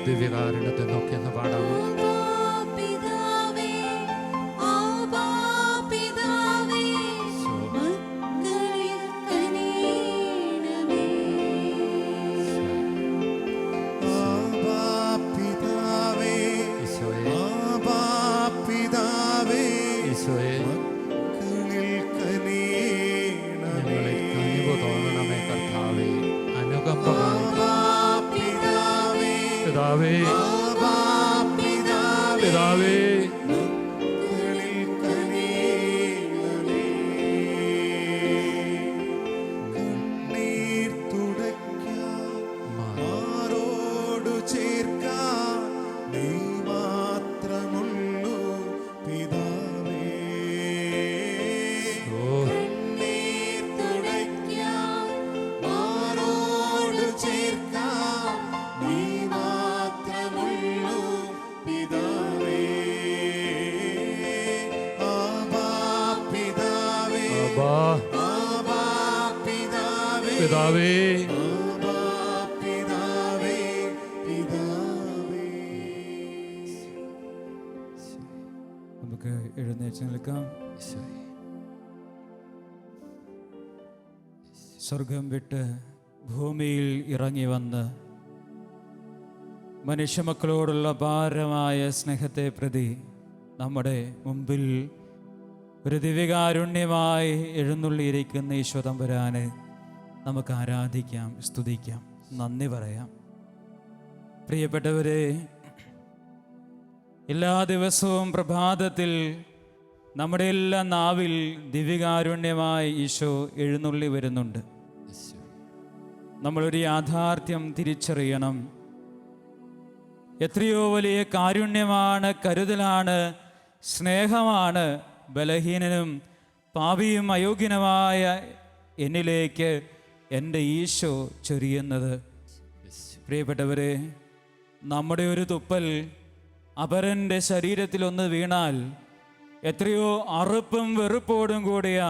ദിവ്യകാരുണ്യത്തെ നോക്കി എന്ന് പാടാമോ? പിതാവേ, പിതാവേ, കണ്ണീർ തുടയ്ക്കാൻ, മാറോടു ചേർക്കാൻ നീ മാത്രമുള്ളൂ പിതാവേ. കണ്ണീർ തുടയ്ക്കാൻ, മാറോടു ചേർക്കാൻ നീ മാത്രമുള്ളൂ പിതാവേ. ആബാ പിതാവേ, ആബാ പിതാവേ, പിതാവേ. ആബാ പിതാവേ, പിതാവേ. നമുക്ക് എഴുന്നേറ്റ് നിൽക്കാം. സ്വർഗം വിട്ട് ഭൂമിയിൽ ഇറങ്ങി വന്ന് മനുഷ്യമക്കളോടുള്ള ഭാരമായ സ്നേഹത്തെ പ്രതി നമ്മുടെ മുമ്പിൽ ഒരു ദിവ്യകാരുണ്യമായി എഴുന്നള്ളിയിരിക്കുന്ന ഈശോ തമ്പുരാനെ നമുക്ക് ആരാധിക്കാം, സ്തുതിക്കാം, നന്ദി പറയാം. പ്രിയപ്പെട്ടവരെ, എല്ലാ ദിവസവും പ്രഭാതത്തിൽ നമ്മുടെ എല്ലാ നാവിൽ ദിവ്യകാരുണ്യമായി ഈശോ എഴുന്നള്ളി വരുന്നുണ്ട്. നമ്മളൊരു യാഥാർത്ഥ്യം തിരിച്ചറിയണം. എത്രയോ വലിയ കാരുണ്യമാണ്, കരുതലാണ്, സ്നേഹമാണ് ബലഹീനനും പാപിയും അയോഗ്യനുമായ എന്നിലേക്ക് എൻ്റെ ഈശോ ചൊരിയുന്നത്. പ്രിയപ്പെട്ടവരെ, നമ്മുടെ ഒരു തുപ്പൽ അപരൻ്റെ ശരീരത്തിലൊന്ന് വീണാൽ എത്രയോ അറുപ്പും വെറുപ്പോടും കൂടിയാ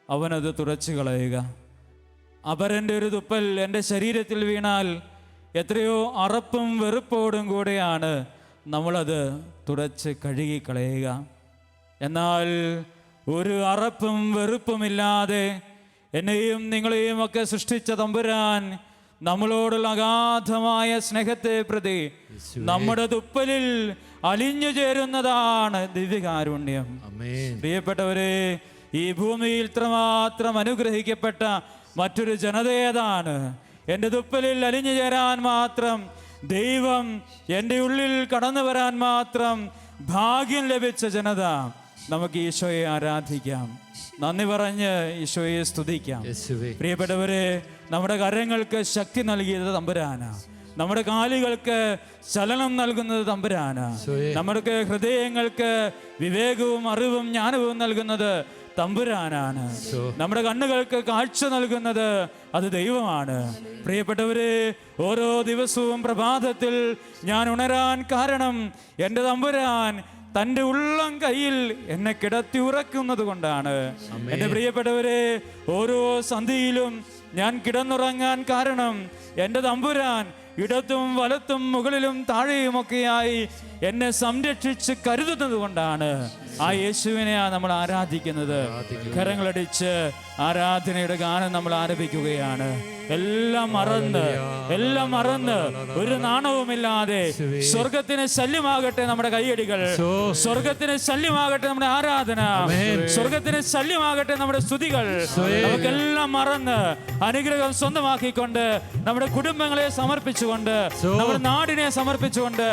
അവനത് തുടച്ചു കളയുക. അപരൻ്റെ ഒരു തുപ്പൽ എൻ്റെ ശരീരത്തിൽ വീണാൽ എത്രയോ അറപ്പും വെറുപ്പോടും കൂടെയാണ് നമ്മളത് തുടച്ച് കഴുകിക്കളയുക. എന്നാൽ ഒരു അറപ്പും വെറുപ്പുമില്ലാതെ എന്നെയും നിങ്ങളെയും ഒക്കെ സൃഷ്ടിച്ച തമ്പുരാൻ നമ്മളോടുള്ള അഗാധമായ സ്നേഹത്തെ പ്രതി നമ്മുടെ തുപ്പലിൽ അലിഞ്ഞു ചേരുന്നതാണ് ദിവ്യകാരുണ്യം. പ്രിയപ്പെട്ടവരെ, ഈ ഭൂമിയിൽ ഇത്രമാത്രം അനുഗ്രഹിക്കപ്പെട്ട മറ്റൊരു ജനത ഏതാണ്? എൻ്റെ തുപ്പലിൽ അലിഞ്ഞു ചേരാൻ മാത്രം ദൈവം എൻ്റെ ഉള്ളിൽ കടന്നു വരാൻ മാത്രം ഭാഗ്യം ലഭിച്ച ജനത. നമുക്ക് ഈശോയെ ആരാധിക്കാം, നന്ദി പറഞ്ഞ് ഈശോയെ സ്തുതിക്കാം. യേശുവേ, പ്രിയപ്പെട്ടവരെ, നമ്മുടെ കരങ്ങൾക്ക് ശക്തി നൽകിയത് തമ്പുരാനാ. നമ്മുടെ കാലുകൾക്ക് ചലനം നൽകുന്നത് തമ്പുരാനാ. നമ്മുടെ ഹൃദയങ്ങൾക്ക് വിവേകവും അറിവും ജ്ഞാനവും നൽകുന്നത് തമ്പുരാനാണ്. നമ്മുടെ കണ്ണുകൾക്ക് കാഴ്ച നൽകുന്നത് അത് ദൈവമാണ്. പ്രിയപ്പെട്ടവരെ, ഓരോ ദിവസവും പ്രഭാതത്തിൽ ഞാൻ ഉണരാൻ കാരണം എൻ്റെ തമ്പുരാൻ തൻ്റെ ഉള്ളം കയ്യിൽ എന്നെ കിടത്തി ഉറക്കുന്നത് കൊണ്ടാണ്. എൻ്റെ പ്രിയപ്പെട്ടവരെ, ഓരോ സന്ധിയിലും ഞാൻ കിടന്നുറങ്ങാൻ കാരണം എൻ്റെ തമ്പുരാൻ ഇടത്തും വലത്തും മുകളിലും താഴെയുമൊക്കെയായി എന്നെ സംരക്ഷിച്ച് കരുതുന്നത് കൊണ്ടാണ്. ആ യേശുവിനെയാണ് നമ്മൾ ആരാധിക്കുന്നത്. കരങ്ങളടിച്ച് ആരാധനയുടെ ഗാനം നമ്മൾ ആരംഭിക്കുകയാണ്. എല്ലാം മറന്ന് ഒരു നാണവുമില്ലാതെ സ്വർഗത്തിന് ശല്യമാകട്ടെ നമ്മുടെ കൈയടികൾ, സ്വർഗത്തിന് ശല്യമാകട്ടെ നമ്മുടെ ആരാധന, സ്വർഗത്തിന് ശല്യമാകട്ടെ നമ്മുടെ സ്തുതികൾ. നമുക്കെല്ലാം മറന്ന് അനുഗ്രഹം സ്വന്തമാക്കിക്കൊണ്ട് നമ്മുടെ കുടുംബങ്ങളെ സമർപ്പിച്ചുകൊണ്ട്, നമ്മുടെ നാടിനെ സമർപ്പിച്ചുകൊണ്ട്,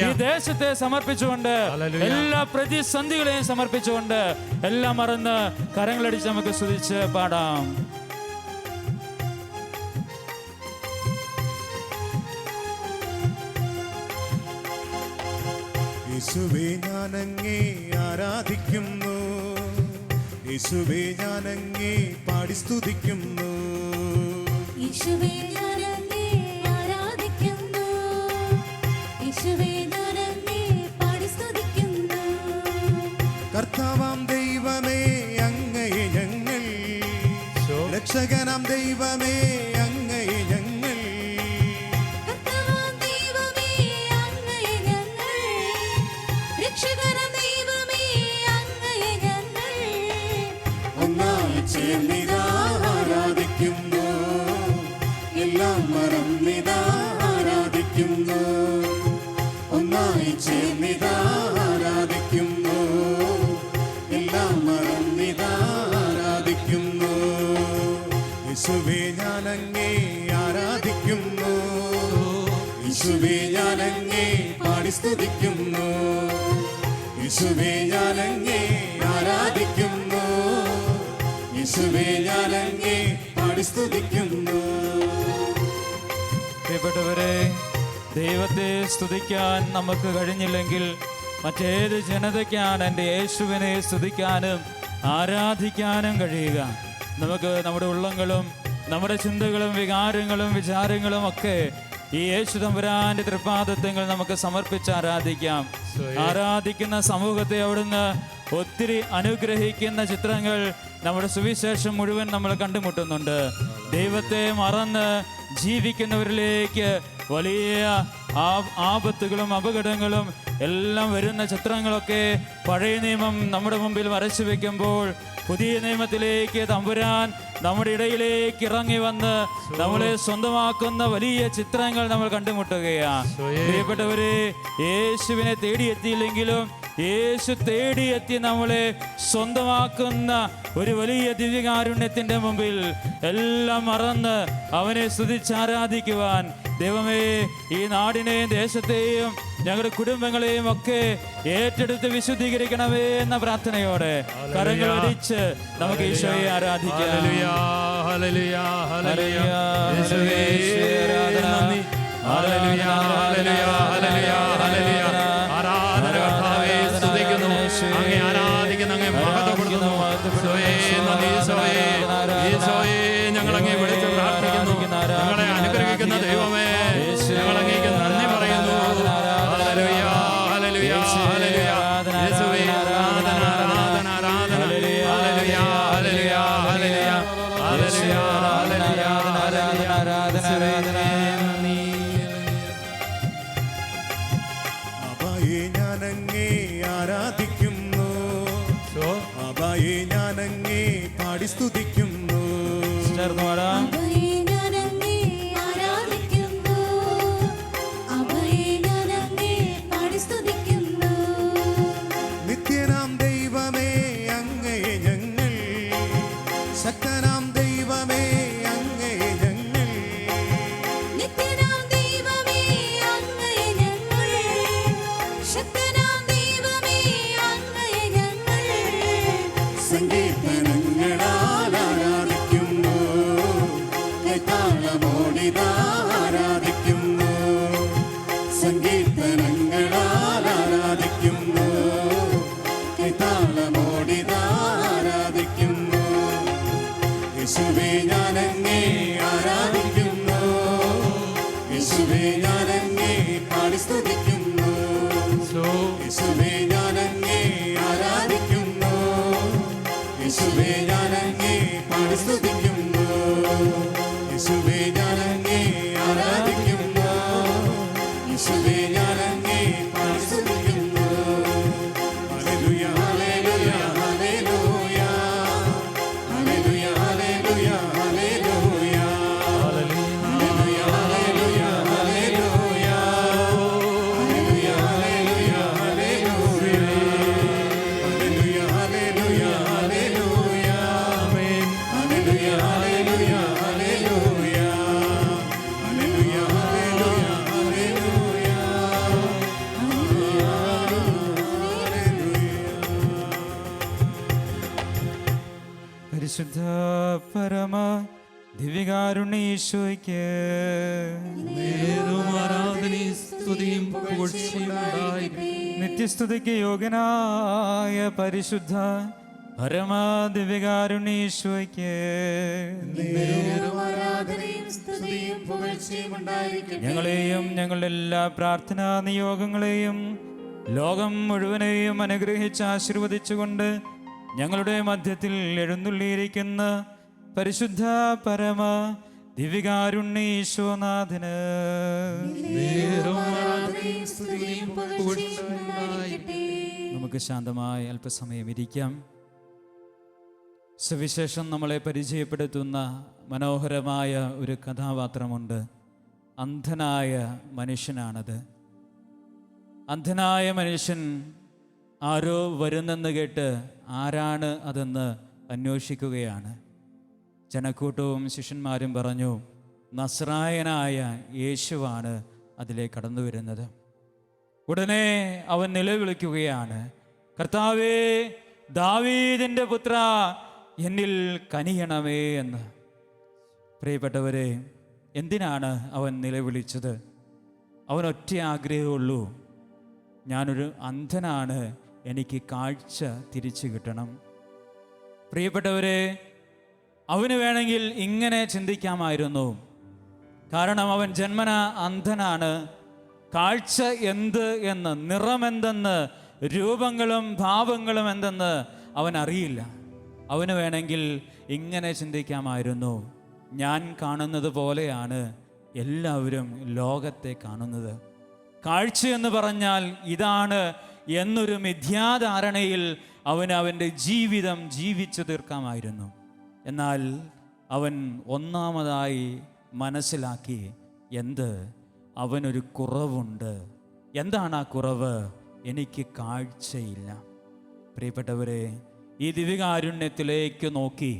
ഈ ദേശത്തെ സമർപ്പിച്ചുകൊണ്ട്, എല്ലാ പ്രതിസന്ധികളെയും സമർപ്പിച്ചുകൊണ്ട്, എല്ലാം മറന്ന് കരങ്ങളടിച്ച് നമുക്ക് സ്തുതിച്ച് പാടാം. യേശുവേ, ഞാനങ്ങേ ആരാധിക്കുന്നു. യേശുവേ, ഞാനങ്ങേ പാടി സ്തുതിക്കുന്നു. യേശുവേ, ഞാനങ്ങേ ആരാധിക്കുന്നു. യേശുവേ, ഞാനങ്ങേ പാടി സ്തുതിക്കുന്നു. കർത്താവാം ദൈവമേ, അങ്ങയെ ഞങ്ങൾ, രക്ഷകനാം ദൈവമേ, അങ്ങയെ ഞങ്ങൾ, കർത്താവാം ദൈവമേ, അങ്ങയെ ഞങ്ങൾ, രക്ഷകനാം ദൈവമേ, അങ്ങയെ ഞങ്ങൾ ഒന്നായി ചേർന്നിതാ ആരാധിക്കുന്നു. എല്ലാം മറന്നിതാ ആരാധിക്കുന്നു. ഒന്നായി ചേർന്നിതാ ആരാധിക്കുന്നു. എല്ലാം മറന്നിതാ ആരാധിക്കുന്നു. യേശുവേ, ഞാനങ്ങേ ആരാധിക്കുന്നു. യേശുവേ, ഞാനങ്ങേ പാടി സ്തുതിക്കുന്നു. യേശുവേ, ഞാനങ്ങേ ആരാധിക്കുന്നു. യേശുവേ, ഞാനങ്ങേ പാടി സ്തുതിക്കുന്നു. പ്രിയപ്പെട്ടവരെ, ദൈവത്തെ സ്തുതിക്കാൻ നമുക്ക് കഴിഞ്ഞില്ലെങ്കിൽ മറ്റേത് ജനതയ്ക്കാണ് എൻ്റെ യേശുവിനെ സ്തുതിക്കാനും ആരാധിക്കാനും കഴിയുക? നമുക്ക് നമ്മുടെ ഉള്ളങ്ങളും നമ്മുടെ ചിന്തകളും വികാരങ്ങളും വിചാരങ്ങളും ഒക്കെ ഈ യേശു തമ്പുരാന്റെ തൃപ്പാദത്വങ്ങൾ നമുക്ക് സമർപ്പിച്ച് ആരാധിക്കാം. ആരാധിക്കുന്ന സമൂഹത്തെ അവിടുന്ന് ഒത്തിരി അനുഗ്രഹിക്കുന്ന ചിത്രങ്ങൾ നമ്മുടെ സുവിശേഷം മുഴുവൻ നമ്മൾ കണ്ടുമുട്ടുന്നുണ്ട്. ദൈവത്തെ മറന്ന് ജീവിക്കുന്നവരിലേക്ക് വലിയ ആപത്തുകളും അപകടങ്ങളും എല്ലാം വരുന്ന ചിത്രങ്ങളൊക്കെ പഴയ നിയമം നമ്മുടെ മുമ്പിൽ വരച്ചു വെക്കുമ്പോൾ പുതിയ നിയമത്തിലേക്ക് തമ്പുരാൻ നമ്മുടെ ഇടയിലേക്ക് ഇറങ്ങി വന്ന് നമ്മളെ സ്വന്തമാക്കുന്ന വലിയ ചിത്രങ്ങൾ നമ്മൾ കണ്ടുമുട്ടുകയാണ്. പ്രിയപ്പെട്ടവരെ, യേശുവിനെ തേടിയെത്തിയില്ലെങ്കിലും യേശു തേടിയെത്തി നമ്മളെ സ്വന്തമാക്കുന്ന ഒരു വലിയ ദിവ്യകാരുണ്യത്തിൻ്റെ മുമ്പിൽ എല്ലാം മറന്ന് അവനെ സ്തുതിച്ചാരാധിക്കുവാൻ ദൈവമേ ഈ നാടിനെയും ദേശത്തെയും ഞങ്ങളുടെ കുടുംബങ്ങളെയും ഒക്കെ ഏറ്റെടുത്ത് വിശുദ്ധീകരിക്കണമേ എന്ന പ്രാർത്ഥനയോടെ കരങ്ങൾ അടിച്ച് നമുക്ക് ഈശോയെ ആരാധിക്കാം. ഞങ്ങളങ്ങേ വിളിച്ച് പ്രാർത്ഥിക്കുന്നു. ഞങ്ങളെ അനുഗ്രഹിക്കുന്ന ദൈവമേ, ഞങ്ങളങ്ങേക്ക് നന്ദി പറയുന്നു. Hallelujah, hallelujah, hallelujah. യേശുവേ, ആരാധന, ആരാധന, ആരാധന. Hallelujah, hallelujah, hallelujah, hallelujah, hallelujah, ആരാധന. അബായെ ഞാനങ്ങേ ആരാധിക്കുന്നു. അബായെ ഞാനങ്ങേ പാടി സ്തുതിക്കുന്നു. അഭയേ ഞാനങ്ങേ ആരാധിക്കുന്നു. അഭയേ ഞാനങ്ങേ പാടി സ്തുതിക്കുന്നു. നിത്യനാം ദൈവമേ, അങ്ങയെ ഞങ്ങൾ, ശക്തനാം ദൈവമേ, അങ്ങയെ ഞങ്ങൾ, നിത്യനാം ദൈവമേ, സങ്കീർത്തനങ്ങളാൽ ആരാധിക്കുന്നു, കൈത്താളമോടിതാ ആരാധിക്കുന്നു, സങ്കീർത്തനങ്ങളാൽ ആരാധിക്കുന്നു, കൈത്താളമോടിതാ ആരാധിക്കുന്നു. യേശുവേ ഞാനങ്ങേ ആരാധിക്കുന്നു, യേശുവേ ഞാനങ്ങേ പാടി സ്തുതിക്കുന്നു, യേശുവേ ഞാനങ്ങേ ആരാധിക്കുന്നു, യേശുവേ ഞാനങ്ങേ പാടി സ്തുതിക്കുന്നു, യേശുവേ ഞാനങ്ങേ ആരാധിക്കുന്നു, യേശുവേ ഞാനങ്ങേ പാടി സ്തുതിക്കുന്നു. Hallelujah hallelujah hallelujah hallelujah hallelujah hallelujah hallelujah hallelujah hallelujah hallelujah hallelujah hallelujah hallelujah hallelujah ആമേൻ. Hallelujah hallelujah hallelujah hallelujah hallelujah പരിശുദ്ധ പരമ ദിവ്യകാരുണ്യേശോയ്ക്ക് നേരും ആരാധനയും സ്തുതിയും പുകഴ്ചയും ഉണ്ടായിരിക്കട്ടെ. നിത്യസ്തുതിക്ക് യോഗ്യനായ പരിശുദ്ധ പരമ ദിവ്യകാരുണ്യേശോയ്ക്ക് ആരാധനയും സ്തുതിയും പുകഴ്ചയും ഉണ്ടായിരിക്കട്ടെ. ഞങ്ങളെയും ഞങ്ങളുടെ എല്ലാ പ്രാർത്ഥനാ നിയോഗങ്ങളെയും ലോകം മുഴുവനെയും അനുഗ്രഹിച്ച് ആശീർവദിച്ചുകൊണ്ട് ഞങ്ങളുടെ മധ്യത്തിൽ എഴുന്നള്ളിയിരിക്കുന്ന പരിശുദ്ധ പരമ ദിവ്യകാരുണ്യേശോനാഥന് നേരും ആരാധനയും സ്തുതിയും പുകഴ്ചയും ഉണ്ടായിരിക്കട്ടെ. നമുക്ക് ശാന്തമായി അല്പസമയം ഇരിക്കാം. സുവിശേഷം നമ്മളെ പരിചയപ്പെടുത്തുന്ന മനോഹരമായ ഒരു കഥാപാത്രമുണ്ട്. അന്ധനായ മനുഷ്യനാണത്. അന്ധനായ മനുഷ്യൻ ആരോ വരുന്നെന്ന് കേട്ട് ആരാണ് അതെന്ന് അന്വേഷിക്കുകയാണ്. ജനക്കൂട്ടവും ശിഷ്യന്മാരും പറഞ്ഞു, നസ്രായനായ യേശുവാണ് അതിലേക്ക് കടന്നു വരുന്നത്. ഉടനെ അവൻ നിലവിളിക്കുകയാണ്, കർത്താവേ, ദാവീദിൻ്റെ പുത്ര, എന്നിൽ കനിയണമേ എന്ന്. പ്രിയപ്പെട്ടവരെ, എന്തിനാണ് അവൻ നിലവിളിച്ചത്? അവൻ ഒറ്റ ആഗ്രഹമുള്ളൂ, ഞാനൊരു അന്ധനാണ്, എനിക്ക് കാഴ്ച തിരിച്ചു കിട്ടണം. പ്രിയപ്പെട്ടവരെ, അവന് വേണമെങ്കിൽ ഇങ്ങനെ ചിന്തിക്കാമായിരുന്നു. കാരണം അവൻ ജന്മന അന്ധനാണ്. കാഴ്ച എന്ത് എന്ന്, നിറമെന്തെന്ന്, രൂപങ്ങളും ഭാവങ്ങളും എന്തെന്ന് അവൻ അറിയില്ല. അവന് വേണമെങ്കിൽ ഇങ്ങനെ ചിന്തിക്കാമായിരുന്നു, ഞാൻ കാണുന്നത് പോലെയാണ് എല്ലാവരും ലോകത്തെ കാണുന്നത്. കാഴ്ച എന്ന് പറഞ്ഞാൽ ഇതാണ് എന്നൊരു മിഥ്യാധാരണയിൽ അവൻ്റെ ജീവിതം ജീവിച്ചു തീർക്കാമായിരുന്നു. എന്നാൽ അവൻ ഒന്നാമതായി മനസ്സിലാക്കി, അവനൊരു കുറവുണ്ട്. എന്താണ് ആ കുറവ്? എനിക്ക് കാഴ്ചയില്ല. പ്രിയപ്പെട്ടവരെ, ഈ ദിവ്യകാരുണ്യത്തിലേക്ക് നോക്കി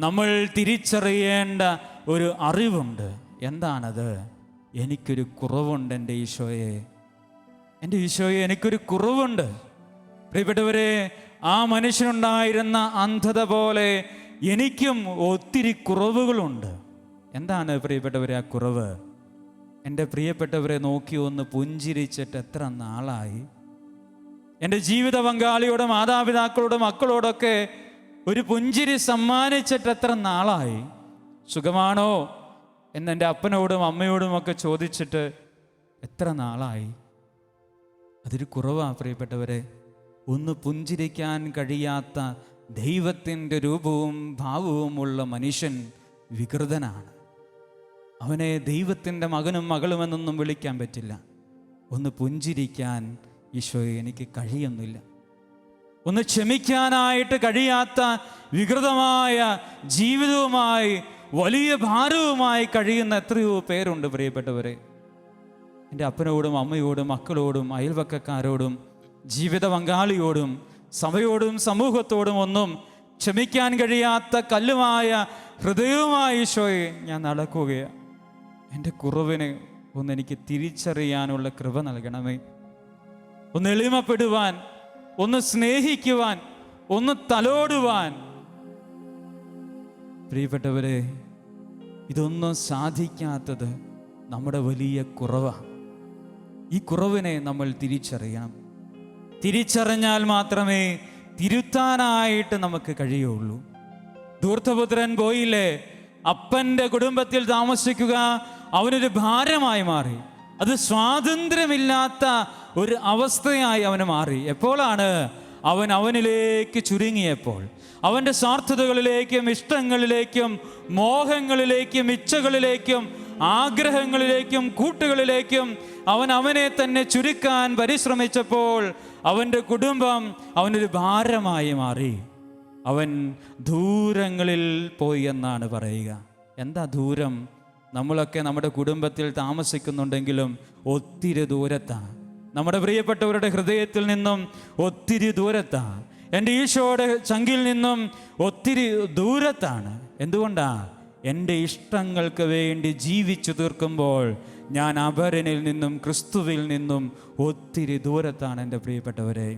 നമ്മൾ തിരിച്ചറിയേണ്ട ഒരു അറിവുണ്ട്. എന്താണത്? എനിക്കൊരു കുറവുണ്ട് എൻ്റെ ഈശോയെ, എൻ്റെ ഈശോയെ, എനിക്കൊരു കുറവുണ്ട്. പ്രിയപ്പെട്ടവരെ, ആ മനുഷ്യനുണ്ടായിരുന്ന അന്ധത പോലെ എനിക്കും ഒത്തിരി കുറവുകളുണ്ട്. എന്താണ് പ്രിയപ്പെട്ടവരെ ആ കുറവ്? എൻ്റെ പ്രിയപ്പെട്ടവരെ നോക്കി ഒന്ന് പുഞ്ചിരിച്ചിട്ട് എത്ര നാളായി? എൻ്റെ ജീവിത പങ്കാളിയോടും മാതാപിതാക്കളോടും മക്കളോടൊക്കെ ഒരു പുഞ്ചിരി സമ്മാനിച്ചിട്ട് എത്ര നാളായി? സുഖമാണോ എന്നെൻ്റെ അപ്പനോടും അമ്മയോടും ഒക്കെ ചോദിച്ചിട്ട് എത്ര നാളായി? അതൊരു കുറവാണ് പ്രിയപ്പെട്ടവരെ. ഒന്ന് പുഞ്ചിരിക്കാൻ കഴിയാത്ത ദൈവത്തിൻ്റെ രൂപവും ഭാവവുമുള്ള മനുഷ്യൻ വികൃതനാണ്. അവനെ ദൈവത്തിൻ്റെ മകനും മകളുമെന്നൊന്നും വിളിക്കാൻ പറ്റില്ല. ഒന്ന് പുഞ്ചിരിക്കാൻ ഈശോയെ എനിക്ക് കഴിയുന്നില്ല. ഒന്ന് ക്ഷമിക്കാനായിട്ട് കഴിയാത്ത വികൃതമായ ജീവിതവുമായി വലിയ ഭാരവുമായി കഴിയുന്ന എത്രയോ പേരുണ്ട് പ്രിയപ്പെട്ടവരെ. എൻ്റെ അപ്പനോടും അമ്മയോടും മക്കളോടും അയൽവക്കക്കാരോടും ജീവിത പങ്കാളിയോടും സഭയോടും സമൂഹത്തോടും ഒന്നും ക്ഷമിക്കാൻ കഴിയാത്ത കല്ലുമായ ഹൃദയവുമായി ഈശോയെ ഞാൻ നടക്കുകയാണ്. എൻ്റെ കുറവിനെ ഒന്നെനിക്ക് തിരിച്ചറിയാനുള്ള കൃപ നൽകണമേ. ഒന്ന് എളിമപ്പെടുവാൻ, ഒന്ന് സ്നേഹിക്കുവാൻ, ഒന്ന് തലോടുവാൻ, പ്രിയപ്പെട്ടവരെ, ഇതൊന്നും സാധിക്കാത്തത് നമ്മുടെ വലിയ കുറവാണ്. ഈ കുറവിനെ നമ്മൾ തിരിച്ചറിയണം. തിരിച്ചറിഞ്ഞാൽ മാത്രമേ തിരുത്താനായിട്ട് നമുക്ക് കഴിയുള്ളൂ. ധൂർത്തപുത്രൻ പോയില്ലേ, അപ്പൻ്റെ കുടുംബത്തിൽ താമസിക്കുക അവനൊരു ഭാരമായി മാറി. അത് സ്വാതന്ത്ര്യമില്ലാത്ത ഒരു അവസ്ഥയായി അവന് മാറി. എപ്പോഴാണ് അവനിലേക്ക് ചുരുങ്ങിയപ്പോൾ, അവൻ്റെ സ്വാർത്ഥതകളിലേക്കും ഇഷ്ടങ്ങളിലേക്കും മോഹങ്ങളിലേക്കും ഇച്ഛകളിലേക്കും ആഗ്രഹങ്ങളിലേക്കും കൂട്ടുകളിലേക്കും അവനെ തന്നെ ചുരുക്കാൻ പരിശ്രമിച്ചപ്പോൾ അവൻ്റെ കുടുംബം അവനൊരു ഭാരമായി മാറി. അവൻ ദൂരങ്ങളിൽ പോയി എന്നാണ് പറയുക. എന്താ ദൂരം? നമ്മളൊക്കെ നമ്മുടെ കുടുംബത്തിൽ താമസിക്കുന്നുണ്ടെങ്കിലും ഒത്തിരി ദൂരത്താണ്. നമ്മുടെ പ്രിയപ്പെട്ടവരുടെ ഹൃദയത്തിൽ നിന്നും ഒത്തിരി ദൂരത്താണ്. എൻ്റെ ഈശോയുടെ ചങ്കിൽ നിന്നും ഒത്തിരി ദൂരത്താണ്. എന്തുകൊണ്ടാ? എൻ്റെ ഇഷ്ടങ്ങൾക്ക് വേണ്ടി ജീവിച്ചു തീർക്കുമ്പോൾ ഞാൻ അപരനിൽ നിന്നും ക്രിസ്തുവിൽ നിന്നും ഒത്തിരി ദൂരത്താണ്. എൻ്റെ പ്രിയപ്പെട്ടവരെ,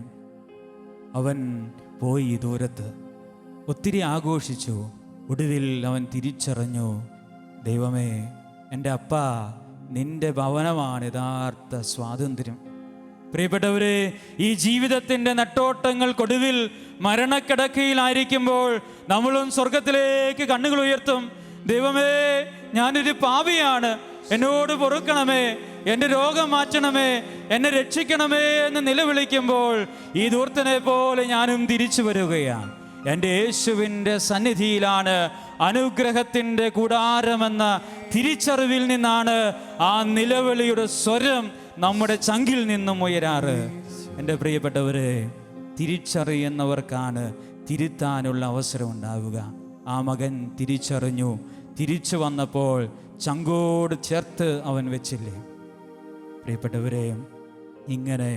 അവൻ പോയി ദൂരത്ത്, ഒത്തിരി ആഘോഷിച്ചു. ഒടുവിൽ അവൻ തിരിച്ചറിഞ്ഞു, ദൈവമേ, എൻ്റെ അപ്പ, നിൻ്റെ ഭവനമാണ് യഥാർത്ഥ സ്വാതന്ത്ര്യം. പ്രിയപ്പെട്ടവരെ, ഈ ജീവിതത്തിൻ്റെ നെട്ടോട്ടങ്ങൾക്കൊടുവിൽ മരണക്കിടക്കയിലായിരിക്കുമ്പോൾ നമ്മളും സ്വർഗത്തിലേക്ക് കണ്ണുകൾ ഉയർത്തും. ദൈവമേ, ഞാനൊരു പാപിയാണ്, എന്നോട് പൊറുക്കണമേ, എൻ്റെ രോഗം മാറ്റണമേ, എന്നെ രക്ഷിക്കണമേ എന്ന് നിലവിളിക്കുമ്പോൾ ഈ ധൂർത്തനെ പോലെ ഞാനും തിരിച്ചു വരികയാണ്. എൻ്റെ യേശുവിൻ്റെ സന്നിധിയിലാണ് അനുഗ്രഹത്തിൻ്റെ കൂടാരമെന്ന തിരിച്ചറിവിൽ നിന്നാണ് ആ നിലവിളിയുടെ സ്വരം നമ്മുടെ ചങ്കിൽ നിന്നും ഉയരാറ്. എൻ്റെ പ്രിയപ്പെട്ടവരെ, തിരിച്ചറിയുന്നവർക്കാണ് തിരുത്താനുള്ള അവസരം ഉണ്ടാവുക. ആ മകൻ തിരിച്ചറിഞ്ഞു. തിരിച്ചു വന്നപ്പോൾ ചങ്കോട് ചേർത്ത് അവൻ വെച്ചില്ലേ? പ്രിയപ്പെട്ടവരെ, ഇങ്ങനെ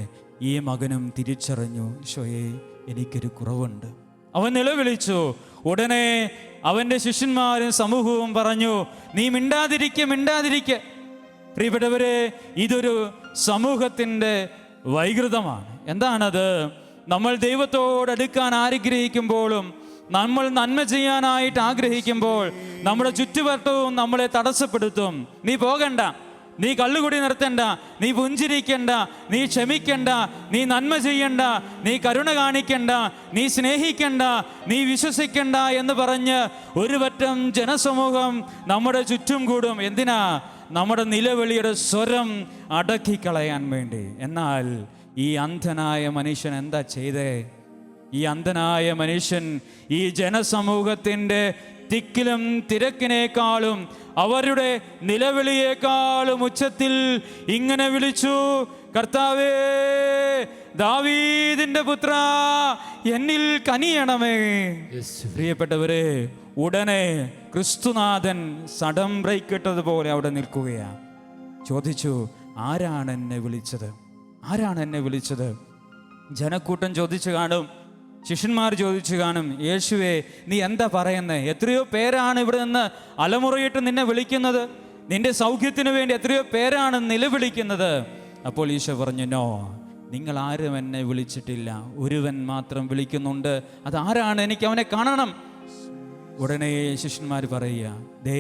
ഈ മകനും തിരിച്ചറിഞ്ഞു, ഈശോയെ, എനിക്കൊരു കുറവുണ്ട്. അവൻ നിലവിളിച്ചു. ഉടനെ അവൻ്റെ ശിഷ്യന്മാരും സമൂഹവും പറഞ്ഞു, നീ മിണ്ടാതിരിക്കെ. പ്രിയപ്പെട്ടവരെ, ഇതൊരു സമൂഹത്തിൻ്റെ വൈകൃതമാണ്. എന്താണത്? നമ്മൾ ദൈവത്തോട് അടുക്കാൻ ആഗ്രഹിക്കുമ്പോഴും നമ്മൾ നന്മ ചെയ്യാനായിട്ട് ആഗ്രഹിക്കുമ്പോൾ നമ്മുടെ ചുറ്റുവട്ടവും നമ്മളെ തടസ്സപ്പെടുത്തും. നീ പോകണ്ട, നീ കള്ളുകുടി നിർത്തണ്ട, നീ പുഞ്ചിരിക്കണ്ട, നീ ക്ഷമിക്കണ്ട, നീ നന്മ ചെയ്യണ്ട, നീ കരുണ കാണിക്കണ്ട, നീ സ്നേഹിക്കണ്ട, നീ വിശ്വസിക്കണ്ട എന്ന് പറഞ്ഞ് ഒരു പറ്റം ജനസമൂഹം നമ്മുടെ ചുറ്റും കൂടും. എന്തിനാ? നമ്മുടെ നിലവിളിയുടെ സ്വരം അടക്കിക്കളയാൻ വേണ്ടി. എന്നാൽ ഈ അന്ധനായ മനുഷ്യൻ എന്താ ചെയ്തേ? ഈ അന്ധനായ മനുഷ്യൻ ഈ ജനസമൂഹത്തിൻ്റെ തിക്കിലും തിരക്കിനേക്കാളും അവരുടെ നിലവിളിയേക്കാളും ഉച്ചത്തിൽ ഇങ്ങനെ വിളിച്ചു, കർത്താവേ, ദാവീദിന്റെ പുത്ര, എന്നിൽ കനിയണമേ. പ്രിയപ്പെട്ടവരെ, ഉടനെ ക്രിസ്തുനാഥൻ സഡം ബ്രേക്ക് ഇട്ടതുപോലെ അവിടെ നിൽക്കുകയാണ്. ചോദിച്ചു, ആരാണ് എന്നെ വിളിച്ചത്? ആരാണ് എന്നെ വിളിച്ചത്? ജനക്കൂട്ടം ചോദിച്ചു കാണും, ശിഷ്യന്മാർ ചോദിച്ചു കാണും, യേശുവേ, നീ എന്താ പറയുന്നത്? എത്രയോ പേരാണ് ഇവിടെ നിന്ന് അലമുറയിട്ട് നിന്നെ വിളിക്കുന്നത്. നിന്റെ സൗഖ്യത്തിന് വേണ്ടി എത്രയോ പേരാണ് നിലവിളിക്കുന്നത്. അപ്പോൾ ഈശോ പറഞ്ഞു, നോ, നിങ്ങൾ ആരും എന്നെ വിളിച്ചിട്ടില്ല, ഒരുവൻ മാത്രം വിളിക്കുന്നുണ്ട്. അതാരാണ്? എനിക്ക് അവനെ കാണണം. ഉടനെ ശിഷ്യന്മാർ പറയുക, ദേ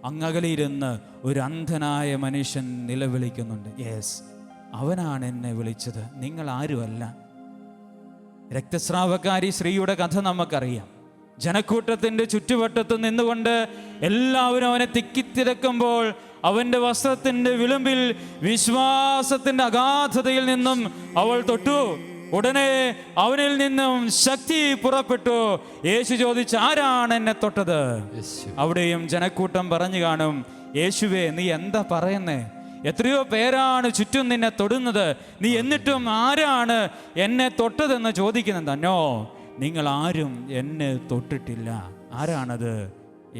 അങ്ങകലിരുന്ന് ഒരു അന്ധനായ മനുഷ്യൻ നിലവിളിക്കുന്നുണ്ട്. യെസ്, അവനാണ് എന്നെ വിളിച്ചത്, നിങ്ങൾ ആരുമല്ല. രക്തസ്രാവക്കാരി സ്ത്രീയുടെ കഥ നമുക്കറിയാം. ജനക്കൂട്ടത്തിൻ്റെ ചുറ്റുവട്ടത്ത് നിന്നുകൊണ്ട് എല്ലാവരും അവനെ തിക്കിത്തിരക്കുമ്പോൾ അവൻ്റെ വസ്ത്രത്തിൻ്റെ വിളുമ്പിൽ വിശ്വാസത്തിൻ്റെ അഗാധതയിൽ നിന്നും അവൾ തൊട്ടു. ഉടനെ അവനിൽ നിന്നും ശക്തി പുറപ്പെട്ടു. യേശു ചോദിച്ചു, ആരാണ് എന്നെ തൊട്ടത്? അവിടെയും ജനക്കൂട്ടം പറഞ്ഞു കാണും, യേശുവേ, നീ എന്താ പറയുന്നേ? എത്രയോ പേരാണ് ചുറ്റും നിന്നെ തൊടുന്നത്, നീ എന്നിട്ടും ആരാണ് എന്നെ തൊട്ടതെന്ന് ചോദിക്കുന്നത്. നോ, നിങ്ങൾ ആരും എന്നെ തൊട്ടിട്ടില്ല. ആരാണത്?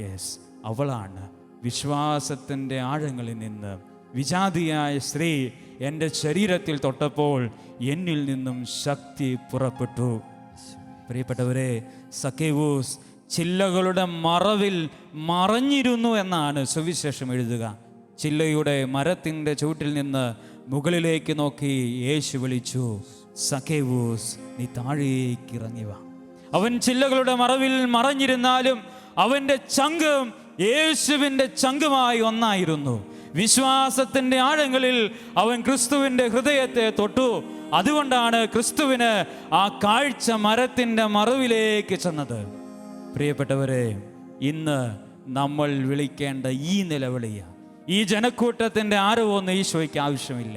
യെസ്, അവളാണ്. വിശ്വാസത്തിൻ്റെ ആഴങ്ങളിൽ നിന്ന് വിജാതിയായ സ്ത്രീ എൻ്റെ ശരീരത്തിൽ തൊട്ടപ്പോൾ എന്നിൽ നിന്നും ശക്തി പുറപ്പെട്ടു. പ്രിയപ്പെട്ടവരെ, സക്കേവൂസ് ചില്ലകളുടെ മറവിൽ മറഞ്ഞിരുന്നു എന്നാണ് സുവിശേഷം എഴുതുക. ചില്ലയുടെ മരത്തിൻ്റെ ചുവട്ടിൽ നിന്ന് മുകളിലേക്ക് നോക്കി യേശു വിളിച്ചു, സക്കേവൂസ്, നീ താഴേക്ക് ഇറങ്ങി വാ. അവൻ ചില്ലകളുടെ മറവിൽ മറഞ്ഞിരുന്നാലും അവൻ്റെ ചങ്കും യേശുവിൻ്റെ ചങ്കുമായി ഒന്നായിരുന്നു. വിശ്വാസത്തിൻ്റെ ആഴങ്ങളിൽ അവൻ ക്രിസ്തുവിൻ്റെ ഹൃദയത്തെ തൊട്ടു. അതുകൊണ്ടാണ് ക്രിസ്തുവിന് ആ കാഴ്ച മരത്തിൻ്റെ മറവിലേക്ക് ചെന്നത്. പ്രിയപ്പെട്ടവരെ, ഇന്ന് നമ്മൾ വിളിക്കേണ്ട ഈ നിലവിളിയ, ഈ ജനക്കൂട്ടത്തിൻ്റെ ആരവൊന്നും ഈശോയ്ക്ക് ആവശ്യമില്ല.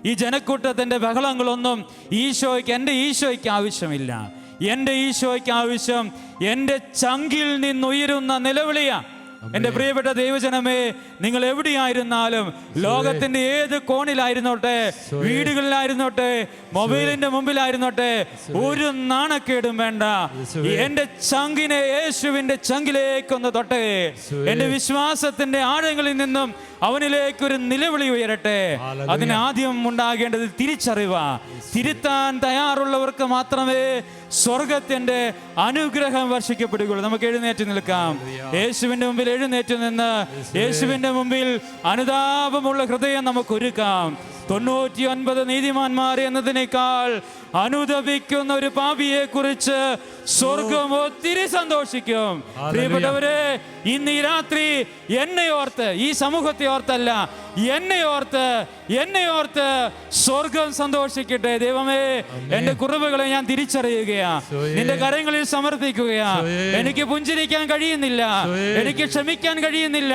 ഈ ജനക്കൂട്ടത്തിൻ്റെ ബഹളങ്ങളൊന്നും എൻ്റെ ഈശോയ്ക്ക് ആവശ്യമില്ല. എൻ്റെ ഈശോയ്ക്ക് ആവശ്യം എൻ്റെ ചങ്കിൽ നിന്നുയരുന്ന നിലവിളിയ. എൻ്റെ പ്രിയപ്പെട്ട ദൈവജനമേ, നിങ്ങൾ എവിടെയായിരുന്നാലും, ലോകത്തിന്റെ ഏത് കോണിലായിരുന്നോട്ടെ, വീടുകളിലായിരുന്നോട്ടെ, മൊബൈലിന്റെ മുമ്പിലായിരുന്നോട്ടെ, ഒരു നാണക്കേടും വേണ്ട. എൻ്റെ ചങ്കിനെ യേശുവിന്റെ ചങ്കിലേക്കൊന്ന് തൊട്ടേ. എൻ്റെ വിശ്വാസത്തിന്റെ ആഴങ്ങളിൽ നിന്നും അവനിലേക്കൊരു നിലവിളി ഉയരട്ടെ. അതിനാദ്യം ഉണ്ടാകേണ്ടത് തിരിച്ചറിവ. തിരുത്താൻ തയ്യാറുള്ളവർക്ക് മാത്രമേ സ്വർഗത്തിന്റെ അനുഗ്രഹം വർഷിക്കപ്പെടുകയുള്ളൂ. നമുക്ക് എഴുന്നേറ്റ് നിൽക്കാം. യേശുവിന്റെ മുമ്പിൽ എഴുന്നേറ്റ് നിന്ന് യേശുവിന്റെ മുമ്പിൽ അനുതാപമുള്ള ഹൃദയം നമുക്ക് ഒരുക്കാം. 99 നീതിമാന്മാർ എന്നതിനേക്കാൾ അനുദപിക്കുന്ന ഒരു പാപിയെ കുറിച്ച് സ്വർഗം ഒത്തിരി സന്തോഷിക്കും. പ്രിയപ്പെട്ടവരെ, ഇന്ന് ഈ രാത്രി എന്നെ ഓർത്ത്, ഈ സമൂഹത്തെ ഓർത്തല്ല, എന്നെ ഓർത്ത് സ്വർഗം സന്തോഷിക്കട്ടെ. ദൈവമേ, എന്റെ കുറവുകളെ ഞാൻ തിരിച്ചറിയുകയാ, നിന്റെ കരങ്ങളിൽ സമർപ്പിക്കുകയാ. എനിക്ക് പുഞ്ചിരിക്കാൻ കഴിയുന്നില്ല, എനിക്ക് ക്ഷമിക്കാൻ കഴിയുന്നില്ല,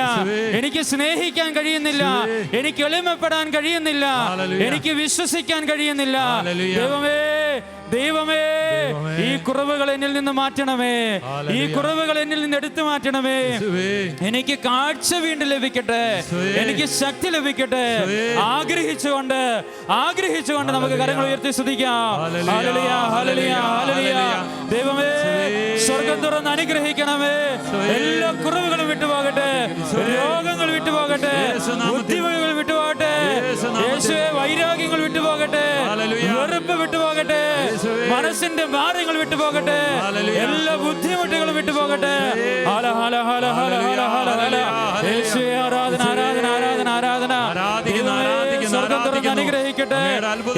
എനിക്ക് സ്നേഹിക്കാൻ കഴിയുന്നില്ല, എനിക്ക് എളിമപ്പെടാൻ കഴിയുന്നില്ല, എനിക്ക് വിശ്വസിക്കാൻ കഴിയുന്നില്ല. ദൈവമേ, ഈ കുറവുകൾ എന്നിൽ നിന്ന് മാറ്റണമേ, ഈ കുറവുകൾ എന്നിൽ നിന്ന് എടുത്തു മാറ്റണമേ. എനിക്ക് കാഴ്ച വീണ്ടും ലഭിക്കട്ടെ, എനിക്ക് ശക്തി ലഭിക്കട്ടെ. ആഗ്രഹിച്ചുകൊണ്ട് നമുക്ക് കരങ്ങൾ ഉയർത്തി സ്തുതിക്കാം. Hallelujah, hallelujah, hallelujah. ദൈവമേ, സ്വർഗ്ഗം തുറന്ന് അനുഗ്രഹിക്കണമേ. എല്ലാ കുറവുകളും വിട്ടുപോകട്ടെ, രോഗങ്ങൾ വിട്ടുപോകട്ടെ, ബുദ്ധിമുട്ടുകൾ വിട്ടുപോകട്ടെ, യേശുവേ, വൈരാഗ്യങ്ങൾ വിട്ടുപോകട്ടെ, വെറുപ്പ് വിട്ടുപോകട്ടെ, മനസ്സിന്റെ ഭാരങ്ങൾ വിട്ടുപോകട്ടെ, എല്ലാ ബുദ്ധിമുട്ടുകളും വിട്ടുപോകട്ടെ. യേശുവേ, ആരാധന, ആരാധന, ആരാധന, ആരാധന. സ്വർഗ്ഗം തുറന്ന് അനുഗ്രഹിക്കട്ടെ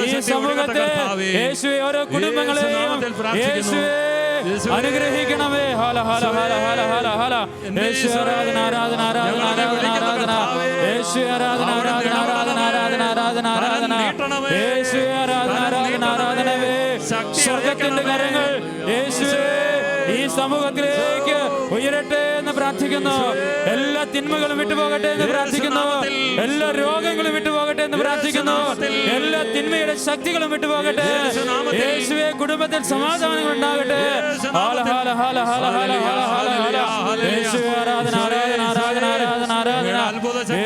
ഈ സമൂഹത്തെ. യേശുവേ, ഓരോ കുടുംബങ്ങളെയും യേശുവേ അനുഗ്രഹിക്കണമേ. ഹാല ഹാല ഹാല ഹാല ഹാല ഹാല. യേശു ആരാധന, ആരാധന, ആരാധന, ആരാധന, ആരാധന. യേശു ആരാധന, ആരാധന, ആരാധന, ആരാധന, ആരാധന, ആരാധന. യേശു ആരാധന, ആരാധന, ആരാധനവേ. സ്വർഗ്ഗത്തിന്റെ കരങ്ങൾ യേശുവേ ഈ സമൂഹത്തിലേക്ക് ഉയരട്ടെ എന്ന് പ്രാർത്ഥിക്കുന്നു. എല്ലാ തിന്മകളും വിട്ടുപോകട്ടെ എന്ന് പ്രാർത്ഥിക്കുന്നു. എല്ലാ രോഗങ്ങളും വിട്ടുപോകട്ടെ എന്ന് പ്രാർത്ഥിക്കുന്നു. എല്ലാ തിന്മയുടെ ശക്തികളും വിട്ടുപോകട്ടെ. യേശുവേ, കുടുംബത്തിൽ സമാധാനങ്ങൾ ഉണ്ടാകട്ടെ. ഹാല ഹാല ഹാല ഹാല ഹാല ഹാല ഹാല ഹാല. യേശു ആരാധന, ആരാധന, ആരാധന, ആരാധന, ആരാധന.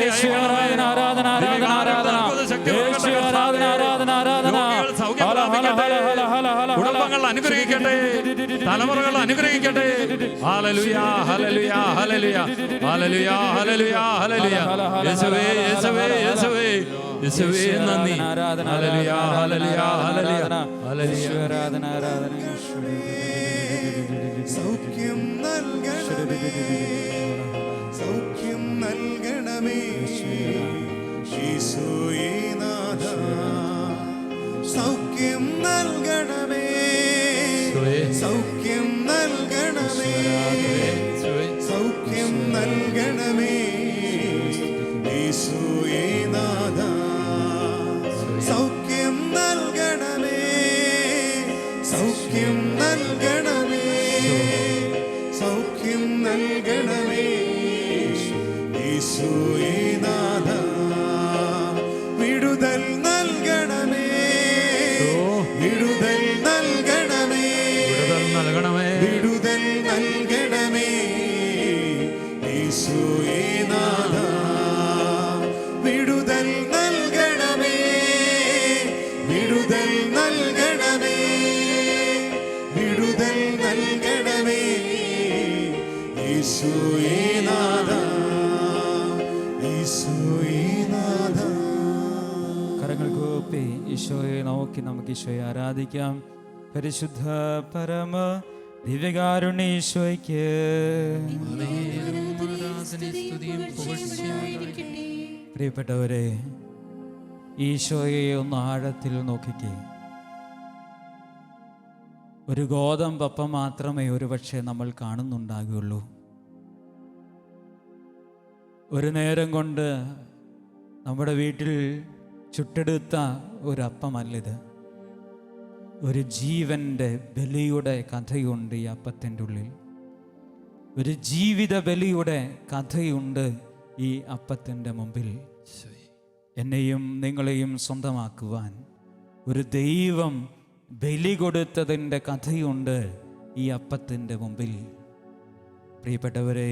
യേശു ആരാധന, ആരാധന, ആരാധന, ആരാധന. യേശു ആരാധന, ആരാധന, ആരാധന. ഹാല ഹാല ഹാല ഹാല ഹാല ഹാല. കുടുംബങ്ങൾ അനുഗ്രഹിക്കട്ടെ, തലമുറകൾ അനുഗ്രഹിക്കട്ടെ. Hallelujah, hallelujah, hallelujah, hallelujah, hallelujah, hallelujah. യേശുവേ, യേശുവേ, യേശുവേ, യേശുവേ, നന്ദി. Hallelujah, hallelujah, hallelujah, hallelujah. ആരാധന, ആരാധന. സൗഖ്യം നൽകണമേ, സൗഖ്യം നൽകണമേ ഈശോയേ നാഥ. സൗഖ്യം നൽകണമേ, സൗഖ്യം നൽകണമേ, സൗഖ്യം നൽകണമേ ഈശോയേ നാഥ. സൗഖ്യം നൽകണമേ, സൗഖ്യം നൽകണമേ, സൗഖ്യം നൽകണമേ ഈശോയേ നാഥ. വിടുതൽ നൽകണമേ, വിടുതൽ നൽകണമേ, വിടുതൽ നൽകണമേ ഈശോയേ നാഥ. വിടുതൽ നൽകണമേ, വിടുതൽ നൽകണമേ, വിടുതൽ നൽകണമേ ഈശോയേ നാഥ, ഈശോയേ നാഥ. കരങ്ങൾ കൂപ്പി ഈശോയെ നോക്കി നമുക്ക് ഈശോയെ ആരാധിക്കാം. പരിശുദ്ധ പരമ ദിവ്യകാരുണ്യ ഈശോയ്ക്ക് പ്രിയപ്പെട്ടവരെ, ഈശോയെ ഒന്ന് ആഴത്തിൽ നോക്കിക്കേ. ഒരു ഗോതമ്പപ്പം മാത്രമേ ഒരുപക്ഷെ നമ്മൾ കാണുന്നുണ്ടാകുകയുള്ളൂ. ഒരു നേരം കൊണ്ട് നമ്മുടെ വീട്ടിൽ ചുട്ടെടുത്ത ഒരപ്പമല്ലിത്. ഒരു ജീവൻ്റെ ബലിയുടെ കഥയുണ്ട് ഈ അപ്പത്തിൻ്റെ ഉള്ളിൽ. ഒരു ജീവിത ബലിയുടെ കഥയുണ്ട് ഈ അപ്പത്തിൻ്റെ മുമ്പിൽ. എന്നെയും നിങ്ങളെയും സ്വന്തമാക്കുവാൻ ഒരു ദൈവം ബലി കൊടുത്തതിൻ്റെ കഥയുണ്ട് ഈ അപ്പത്തിൻ്റെ മുമ്പിൽ. പ്രിയപ്പെട്ടവരെ,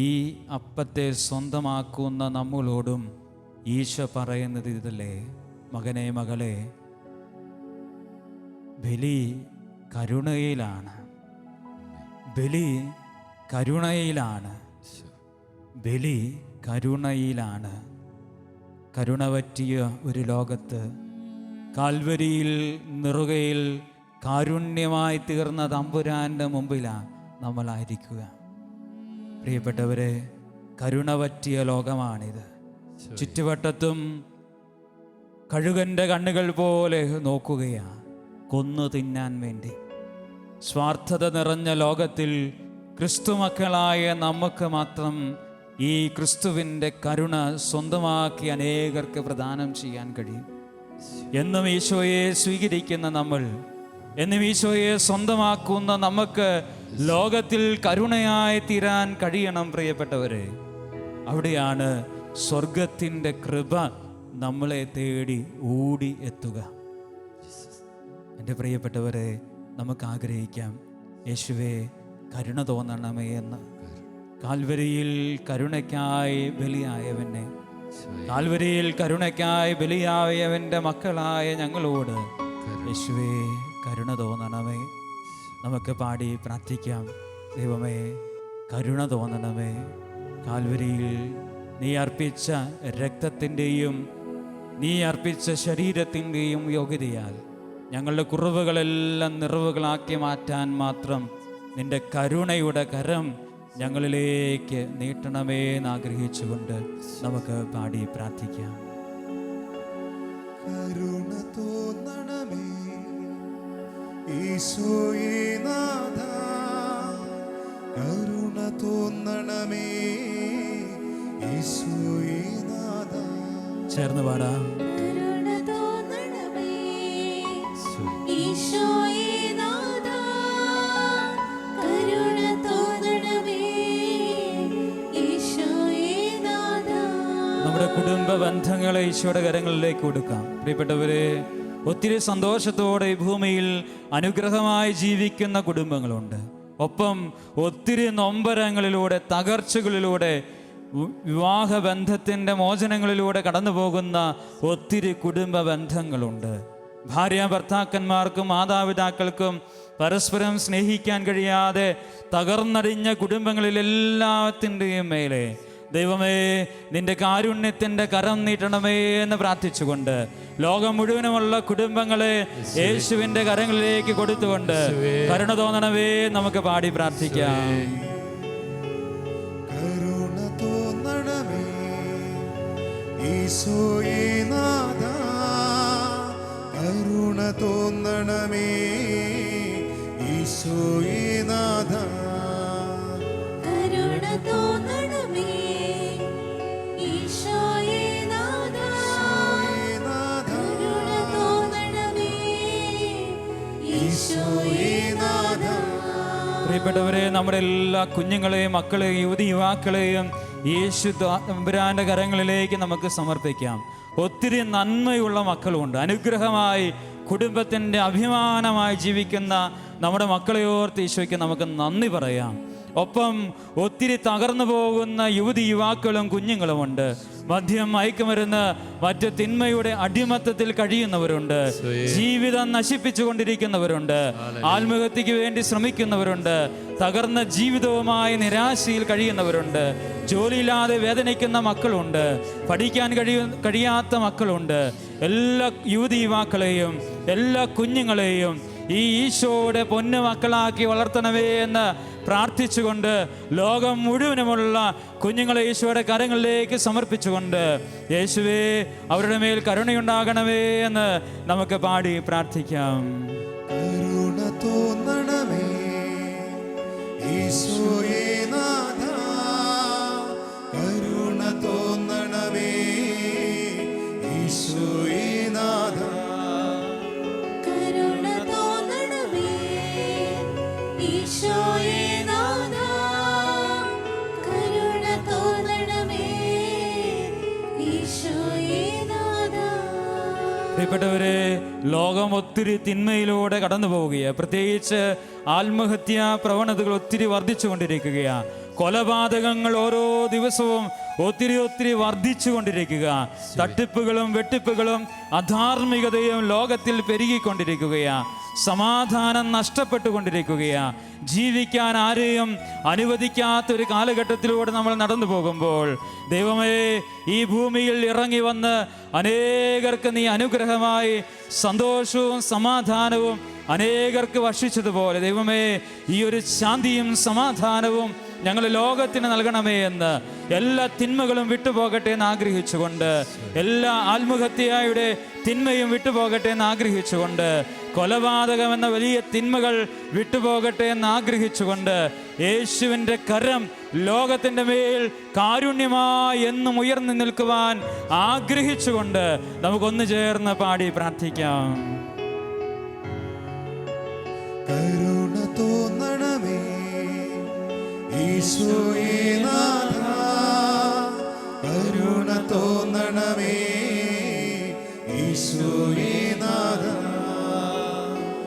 ഈ അപ്പത്തെ സ്വന്തമാക്കുന്ന നമ്മളോടും ഈശോ പറയുന്നത് ഇതല്ലേ: മകനെ, മകളെ, ബലി കരുണയിലാണ്, ബലി കരുണയിലാണ്, ബലി കരുണയിലാണ്. കരുണ പറ്റിയ ഒരു ലോകത്ത് കാൽവരിയിൽ നിറുകയിൽ കാരുണ്യമായി തീർന്ന തമ്പുരാൻ്റെ മുമ്പിലാണ് നമ്മളായിരിക്കുക. പ്രിയപ്പെട്ടവരെ, കരുണ പറ്റിയ ലോകമാണിത്. ചുറ്റുവട്ടത്തും കഴുകൻ്റെ കണ്ണുകൾ പോലെ നോക്കുകയാണ്, കൊന്നു തിന്നാൻ വേണ്ടി. സ്വാർത്ഥത നിറഞ്ഞ ലോകത്തിൽ ക്രിസ്തുമക്കളായ നമുക്ക് മാത്രം ഈ ക്രിസ്തുവിൻ്റെ കരുണ സ്വന്തമാക്കി അനേകർക്ക് പ്രദാനം ചെയ്യാൻ കഴിയും. എന്നും ഈശോയെ സ്വീകരിക്കുന്ന നമ്മൾ, എന്നും ഈശോയെ സ്വന്തമാക്കുന്ന നമുക്ക് ലോകത്തിൽ കരുണയായി തീരാൻ കഴിയണം. പ്രിയപ്പെട്ടവരെ, അവിടെയാണ് സ്വർഗത്തിൻ്റെ കൃപ നമ്മളെ തേടി ഓടി എത്തുക. എൻ്റെ പ്രിയപ്പെട്ടവരെ, നമുക്ക് ആഗ്രഹിക്കാം, യേശുവേ കരുണ തോന്നണമേ എന്ന്. കാൽവരിയിൽ കരുണയ്ക്കായി ബലിയായവനെ, കാൽവരിയിൽ കരുണയ്ക്കായി ബലിയായവൻ്റെ മക്കളായ ഞങ്ങളോട് യേശുവേ കരുണ തോന്നണമേ. നമുക്ക് പാടി പ്രാർത്ഥിക്കാം. ദൈവമേ കരുണ തോന്നണമേ. കാൽവരിയിൽ നീ അർപ്പിച്ച രക്തത്തിൻ്റെയും നീ അർപ്പിച്ച ശരീരത്തിൻ്റെയും യോഗ്യതയാൽ ഞങ്ങളുടെ കുറവുകളെല്ലാം നിറവുകളാക്കി മാറ്റാൻ മാത്രം നിന്റെ കരുണയുടെ കരം ഞങ്ങളിലേക്ക് നീട്ടണമേ എന്നാഗ്രഹിച്ചുകൊണ്ട് നമുക്ക് പാടി പ്രാർത്ഥിക്കാം. കരുണ തോന്നണമേ ഈശോയേ നാഥ, കരുണ തോന്നണമേ ഈശോയേ നാഥ. ചേർന്ന് പാടാം. കരുണ തോന്നണമേ ഈശോയേ നാഥാ, കരുണ തോന്നണമേ ഈശോയേ നാഥാ. നമ്മുടെ കുടുംബ ബന്ധങ്ങളെ ഈശോയുടെ കരങ്ങളിലേക്ക് കൊടുക്കാം. പ്രിയപ്പെട്ടവരെ, ഒത്തിരി സന്തോഷത്തോടെ ഈ ഭൂമിയിൽ അനുഗ്രഹമായി ജീവിക്കുന്ന കുടുംബങ്ങളുണ്ട്. ഒപ്പം ഒത്തിരി നൊമ്പരങ്ങളിലൂടെ, തകർച്ചകളിലൂടെ, വിവാഹബന്ധത്തിൻ്റെ മോചനങ്ങളിലൂടെ കടന്നു പോകുന്ന ഒത്തിരി കുടുംബ ബന്ധങ്ങളുണ്ട്. ഭാര്യ ഭർത്താക്കന്മാർക്കും മാതാപിതാക്കൾക്കും പരസ്പരം സ്നേഹിക്കാൻ കഴിയാതെ തകർന്നടിഞ്ഞ കുടുംബങ്ങളിലെല്ലാത്തിൻ്റെയും മേലെ ദൈവമേ നിന്റെ കാരുണ്യത്തിൻ്റെ കരം നീട്ടണമേ എന്ന് പ്രാർത്ഥിച്ചുകൊണ്ട് ലോകം മുഴുവനുമുള്ള കുടുംബങ്ങളെ യേശുവിൻ്റെ കരങ്ങളിലേക്ക് കൊടുത്തുകൊണ്ട് കരുണ തോന്നണമേ നമുക്ക് പാടി പ്രാർത്ഥിക്കാം. കരുണ തോന്നണമേ ഈശോയേ നാഥ, കരുണ തോന്നണമേ ഈശോയേ നാഥ. കരുണ തോന്നണമേ ഈശോയേ നാഥാ, കരുണ തോന്നണമേ ഈശോയേ നാഥാ. പ്രിയപ്പെട്ടവരെ, നമ്മുടെ എല്ലാ കുഞ്ഞുങ്ങളെയും മക്കളെയും യുവതി യുവാക്കളെയും യേശു തമ്പുരാന്റെ കരങ്ങളിലേക്ക് നമുക്ക് സമർപ്പിക്കാം. ഒത്തിരി നന്മയുള്ള മക്കളുണ്ട്. അനുഗ്രഹമായി കുടുംബത്തിൻ്റെ അഭിമാനമായി ജീവിക്കുന്ന നമ്മുടെ മക്കളെ ഓർത്ത് ഈശോയ്ക്ക് നമുക്ക് നന്ദി പറയാം. ഒപ്പം ഒത്തിരി തകർന്നു പോകുന്ന യുവതി യുവാക്കളും കുഞ്ഞുങ്ങളുമുണ്ട്. മദ്യം, മയക്കുമരുന്ന്, മറ്റ് തിന്മയുടെ അടിമത്തത്തിൽ കഴിയുന്നവരുണ്ട്. ജീവിതം നശിപ്പിച്ചു കൊണ്ടിരിക്കുന്നവരുണ്ട്. ആത്മഹത്യക്ക് വേണ്ടി ശ്രമിക്കുന്നവരുണ്ട്. തകർന്ന ജീവിതവുമായി നിരാശയിൽ കഴിയുന്നവരുണ്ട്. ജോലിയില്ലാതെ വേദനിക്കുന്ന മക്കളുണ്ട്. പഠിക്കാൻ കഴിയാത്ത മക്കളുണ്ട്. എല്ലാ യുവതി യുവാക്കളെയും എല്ലാ കുഞ്ഞുങ്ങളെയും ഈ ഈശോയുടെ പൊന്നു മക്കളാക്കി വളർത്തണമേ എന്ന് പ്രാർത്ഥിച്ചുകൊണ്ട് ലോകം മുഴുവനുമുള്ള കുഞ്ഞുങ്ങളെ ഈശോയുടെ കരങ്ങളിലേക്ക് സമർപ്പിച്ചുകൊണ്ട് യേശുവേ അവരുടെ മേൽ കരുണയുണ്ടാകണമേ എന്ന് നമുക്ക് പാടി പ്രാർത്ഥിക്കാം. കരുണ തോന്നണമേ ഈശോയേ നാഥ, കരുണ പ്രിയപ്പെട്ടവരെ, ലോകം ഒത്തിരി തിന്മയിലൂടെ കടന്നു പോവുകയാണ്. പ്രത്യേകിച്ച് ആത്മഹത്യാ പ്രവണതകൾ ഒത്തിരി വർദ്ധിച്ചുകൊണ്ടിരിക്കുകയാണ്. കൊലപാതകങ്ങൾ ഓരോ ദിവസവും ഒത്തിരി വർദ്ധിച്ചു കൊണ്ടിരിക്കുക. തട്ടിപ്പുകളും വെട്ടിപ്പുകളും അധാർമികതയും ലോകത്തിൽ പെരുകിക്കൊണ്ടിരിക്കുകയാണ്. സമാധാനം നഷ്ടപ്പെട്ടുകൊണ്ടിരിക്കുകയാണ്. ജീവിക്കാൻ ആരെയും അനുവദിക്കാത്തൊരു കാലഘട്ടത്തിലൂടെ നമ്മൾ നടന്നു പോകുമ്പോൾ, ദൈവമേ, ഈ ഭൂമിയിൽ ഇറങ്ങി വന്ന് അനേകർക്ക് നീ അനുഗ്രഹമായി സന്തോഷവും സമാധാനവും അനേകർക്ക് വർഷിച്ചതുപോലെ, ദൈവമേ, ഈ ഒരു ശാന്തിയും സമാധാനവും ഞങ്ങൾ ലോകത്തിന് നൽകണമേ എന്ന് എല്ലാ തിന്മകളും വിട്ടുപോകട്ടെ എന്ന് ആഗ്രഹിച്ചുകൊണ്ട്, എല്ലാ ആത്മഹത്യയുടെ തിന്മയും വിട്ടുപോകട്ടെ എന്ന് ആഗ്രഹിച്ചുകൊണ്ട്, കൊലപാതകം എന്ന വലിയ തിന്മകൾ വിട്ടുപോകട്ടെ എന്ന് ആഗ്രഹിച്ചുകൊണ്ട്, യേശുവിൻ്റെ കരം ലോകത്തിൻ്റെ മേൽ കാരുണ്യമായി എന്നും ഉയർന്നു നിൽക്കുവാൻ ആഗ്രഹിച്ചുകൊണ്ട് നമുക്കൊന്നു ചേർന്ന് പാടി പ്രാർത്ഥിക്കാം. കരുണ തോന്നണമേ ഈശോയേ നാഥാ, കരുണ തോന്നണമേ ഈശോയേ നാഥാ,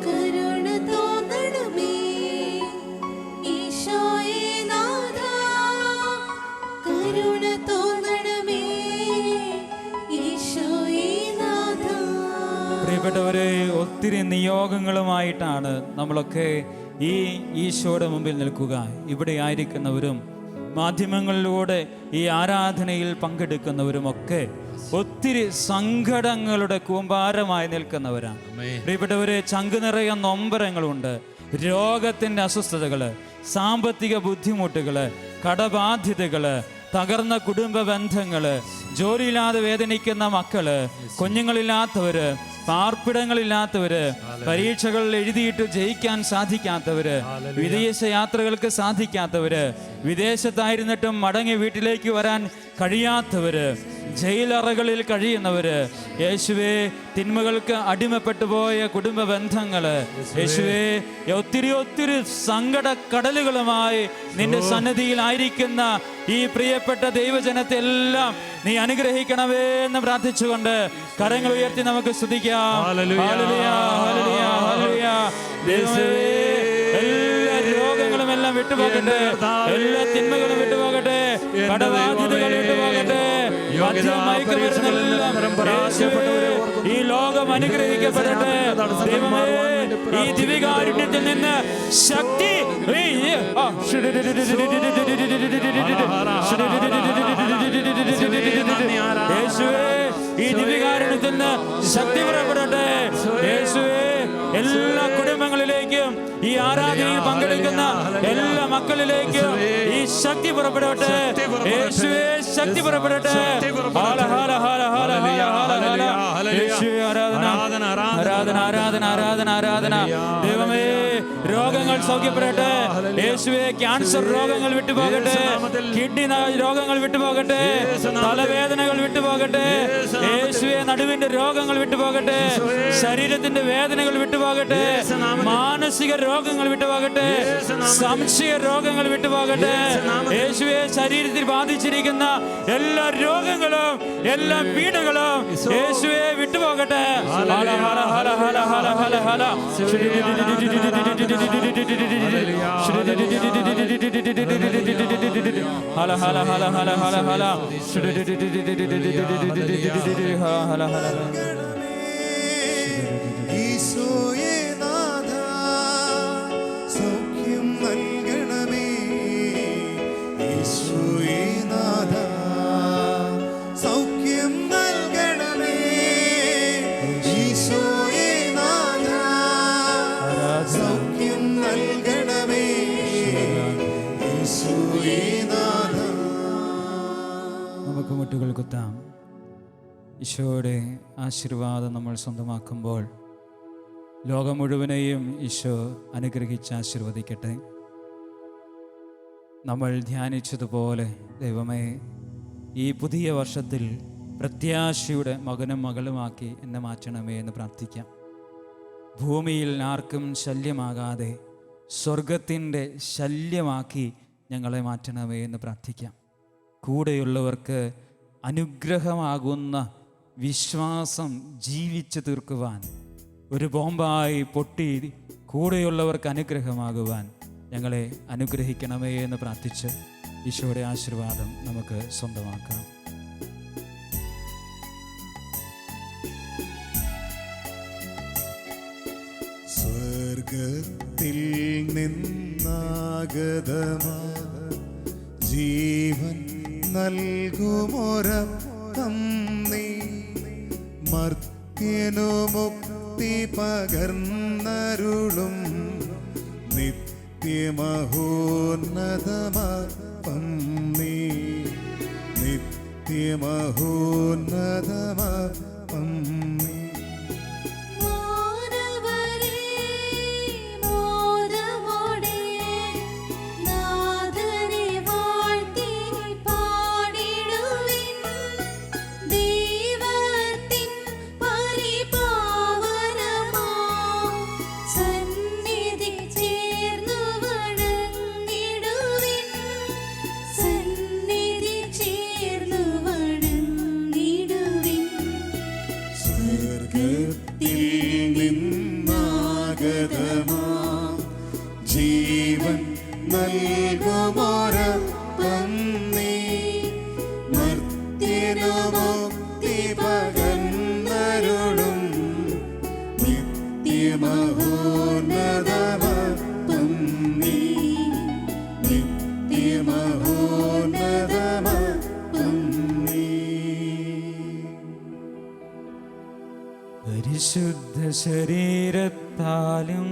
കരുണ തോന്നണമേ ഈശോയേ നാഥാ, കരുണ തോന്നണമേ ഈശോയേ നാഥാ. പ്രിയപ്പെട്ടവരെ, ഒത്തിരി നിയോഗങ്ങളുമായിട്ടാണ് നമ്മളൊക്കെ ഈ ഈശോയുടെ മുമ്പിൽ നിൽക്കുക. ഇവിടെ ആയിരിക്കുന്നവരും മാധ്യമങ്ങളിലൂടെ ഈ ആരാധനയിൽ പങ്കെടുക്കുന്നവരുമൊക്കെ ഒത്തിരി സങ്കടങ്ങളുടെ കൂമ്പാരമായി നിൽക്കുന്നവരാണ്. പ്രിയപ്പെട്ടവരെ, ചങ്ക് നിറയെ നൊമ്പരങ്ങളുണ്ട്, രോഗത്തിൻ്റെ അസ്വസ്ഥതകള്, സാമ്പത്തിക ബുദ്ധിമുട്ടുകള്, കടബാധ്യതകള്, തകർന്ന കുടുംബ ബന്ധങ്ങള്, ജോലിയില്ലാതെ വേദനിക്കുന്ന മക്കള്, കുഞ്ഞുങ്ങളില്ലാത്തവര്, പാർപ്പിടങ്ങളില്ലാത്തവര്, പരീക്ഷകൾ എഴുതിയിട്ട് ജയിക്കാൻ സാധിക്കാത്തവര്, വിദേശ യാത്രകൾക്ക് സാധിക്കാത്തവര്, വിദേശത്തായിരുന്നിട്ടും മടങ്ങി വീട്ടിലേക്ക് വരാൻ കഴിയാത്തവര്, ജയിലറകളിൽ കഴിയുന്നവര്, യേശുവേ, തിന്മകൾക്ക് അടിമപ്പെട്ടു പോയ കുടുംബ ബന്ധങ്ങള്, യേശുവേ, ഒത്തിരി സങ്കട കടലുകളുമായി നിന്റെ സന്നിധിയിലായിരിക്കുന്ന ഈ പ്രിയപ്പെട്ട ദൈവജനത്തെ എല്ലാം നീ അനുഗ്രഹിക്കണമേ എന്ന് പ്രാർത്ഥിച്ചുകൊണ്ട് കരങ്ങൾ ഉയർത്തി നമുക്ക് സ്തുതിക്കാം. Hallelujah, hallelujah, hallelujah. യേശുവേ, എല്ലാ രോഗങ്ങളും എല്ലാം വിട്ടുപോകട്ടെ, എല്ലാ തിന്മകളും വിട്ടുപോകട്ടെ, കടബാധ്യതകൾ വിട്ടുപോകട്ടെ, ഈ ലോകം അനുഗ്രഹിക്കപ്പെടട്ടെ. ദൈവമേ, ഈ ദിവ്യകാരുണ്യത്തിൽ നിന്ന് ശക്തി, യേശുവേ, ഈ ദിവ്യകാരുണ്യത്തിൽ നിന്ന് ശക്തി പുറപ്പെടട്ടെ. യേശുവേ, എല്ലാ കുടുംബങ്ങളിലേക്കും ഈ ആരാധനയിൽ പങ്കെടുക്കുന്ന എല്ലാ മക്കളിലേക്കും ഈ ശക്തി പുറപ്പെടട്ടെ. യേശുവേ, ശക്തി പുറപ്പെടട്ടെ. ആരാധന. ദൈവമേ, രോഗങ്ങൾ സൗഖ്യപ്പെടട്ടെ. യേശുവേ, ക്യാൻസർ രോഗങ്ങൾ വിട്ടുപോകട്ടെ, കിഡ്നി രോഗങ്ങൾ വിട്ടുപോകട്ടെ, തലവേദനകൾ വിട്ടുപോകട്ടെ. യേശുവേ, നടുവിന്റെ രോഗങ്ങൾ വിട്ടുപോകട്ടെ, ശരീരത്തിന്റെ വേദനകൾ വിട്ടുപോകട്ടെ, മാനസിക രോഗങ്ങൾ വിട്ടുപോകട്ടെ, സംശയ രോഗങ്ങൾ വിട്ടുപോകട്ടെ. യേശുവേ, ശരീരത്തിൽ ബാധിച്ചിരിക്കുന്ന എല്ലാ രോഗങ്ങളും എല്ലാ പീഡകളും യേശുവേ വിട്ടുപോകട്ടെ. ഈശോയേ നാഥാ, സൗഖ്യം നൽകണമേ ഈശോയേ നാഥാ, സൗഖ്യം നൽകണമേ ഈശോയേ നാഥാ, സൗഖ്യം നൽകണമേ ഈശോയേ നാഥാ. നമുക്ക് മുട്ടുകൾ കുത്താം. ഈശോയുടെ ആശീർവാദം നമ്മൾ സ്വന്തമാക്കുമ്പോൾ ലോകം മുഴുവനെയും ഈശോ അനുഗ്രഹിച്ച് ആശീർവദിക്കട്ടെ. നമ്മൾ ധ്യാനിച്ചതുപോലെ ദൈവമേ, ഈ പുതിയ വർഷത്തിൽ പ്രത്യാശയുടെ മകനും മകളുമാക്കി എന്നെ മാറ്റണമേ എന്ന് പ്രാർത്ഥിക്കാം. ഭൂമിയിൽ ആർക്കും ശല്യമാകാതെ സ്വർഗത്തിൻ്റെ ശല്യമാക്കി ഞങ്ങളെ മാറ്റണമേ എന്ന് പ്രാർത്ഥിക്കാം. കൂടെയുള്ളവർക്ക് അനുഗ്രഹമാകുന്ന വിശ്വാസം ജീവിച്ചു തീർക്കുവാൻ, ഒരു ബോംബായി പൊട്ടി കൂടെയുള്ളവർക്ക് അനുഗ്രഹമാകുവാൻ ഞങ്ങളെ അനുഗ്രഹിക്കണമേ എന്ന് പ്രാർത്ഥിച്ച് ഈശോയുടെ ആശീർവാദം നമുക്ക് സ്വന്തമാക്കാം. സ്വർഗത്തിൽ നിന്നാഗതമാ ജീവൻ നൽകുമൊരപ്പം നീ, മർത്യനു മുക്തി പകർന്നരുളും നിത്യമഹോന്നതമപ്പം നീ, നിത്യമഹോന്നതമപ്പം നീ. മാനവരേ മോദമോടെ നാഥനെ വാഴ്ത്തി പാടിടുവിൻ, ദൈവത്തിൻ പരിപാവനമാം സന്നിധി ചേർന്നു വണങ്ങിടുവിൻ, സന്നിധി ചേർന്നു വണങ്ങിടുവിൻ. സ്വർഗത്തിൽ നിന്നാഗതമാ ജീവൻ നൽകുമൊരപ്പം നീ, മർത്യനു മുക്തി പകർന്നരുളും നിത്യമഹോന്നതമപ്പം നീ, നിത്യമഹോന്നതമപ്പം നീ. പരിശുദ്ധ ശരീരത്താലും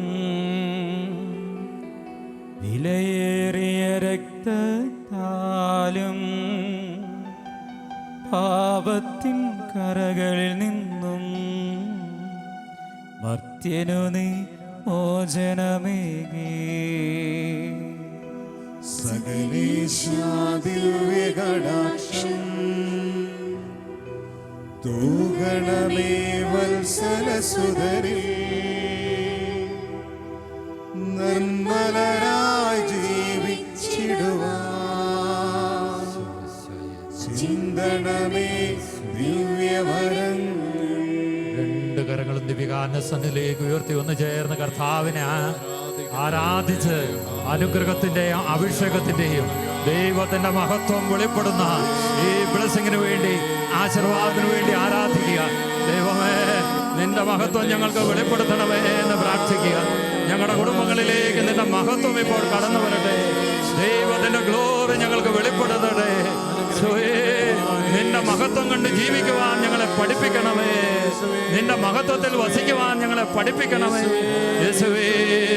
വിലയേറിയ രക്തത്താലും പാപത്തിൻ കറകളിൽ നിന്നും മർത്യനു നീ മോചനമേകി. സകലേശാദിവ്യകടാക്ഷം തൂഗണമേ വത്സലസുതരിൽ, നിർമ്മലരായി ജീവിച്ചിടുവാൻ ചിന്തണമേ ദിവ്യവരങ്ങൾ. രണ്ട് കരങ്ങളും ദിവ്യകാരണ സന്നിധിയിലേക്ക് ഉയർത്തി ഒന്ന് ചേർന്ന് കർത്താവിനെ ആരാധിച്ച് അനുഗ്രഹത്തിന്റെയും അഭിഷേകത്തിന്റെയും ദൈവത്തിന്റെ മഹത്വം വെളിപ്പെടുന്ന ഈ ബ്ലെസ്സിങ്ങിന് വേണ്ടി, ആശീർവാദത്തിന് വേണ്ടി ആരാധിക്കുക. ദൈവമേ, നിന്റെ മഹത്വം ഞങ്ങൾക്ക് വെളിപ്പെടുത്തണമേ എന്ന് പ്രാർത്ഥിക്കുക. ഞങ്ങളുടെ കുടുംബങ്ങളിലേക്ക് നിന്റെ മഹത്വം ഇപ്പോൾ കടന്നു വരട്ടെ. ദൈവത്തിന്റെ ഗ്ലോറി ഞങ്ങൾക്ക് വെളിപ്പെടുത്തട്ടെ. നിന്റെ മഹത്വം കണ്ട് ജീവിക്കുവാൻ ഞങ്ങളെ പഠിപ്പിക്കണമേ. നിന്റെ മഹത്വത്തിൽ വസിക്കുവാൻ ഞങ്ങളെ പഠിപ്പിക്കണമേ. യേശുവേ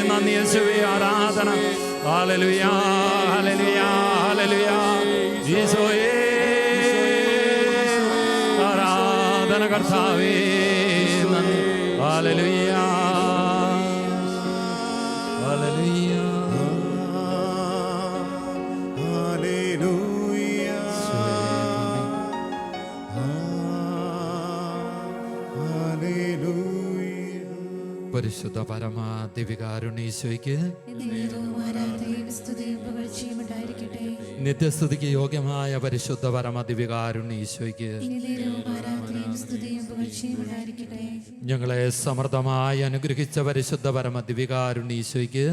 നന്ദി, യേശുവേ ആരാധന. Hallelujah, hallelujah, hallelujah. യേശുവേ ആരാധന, കർത്താവേ നന്ദി. Hallelujah, hallelujah. Hallelujah, hallelujah. പരിശുദ്ധ പരമാ ദിവ്യകാരുണ്യേശോയ്ക്ക് നിത്യസ്തുതിക്ക് യോഗ്യമായ പരിശുദ്ധ പരമ ദിവ്യകാരുണ്യേശോയ്ക്ക് ഞങ്ങളെ സമൃദ്ധമായി അനുഗ്രഹിച്ച പരിശുദ്ധ പരമ ദിവ്യകാരുണ്യേശോയ്ക്ക്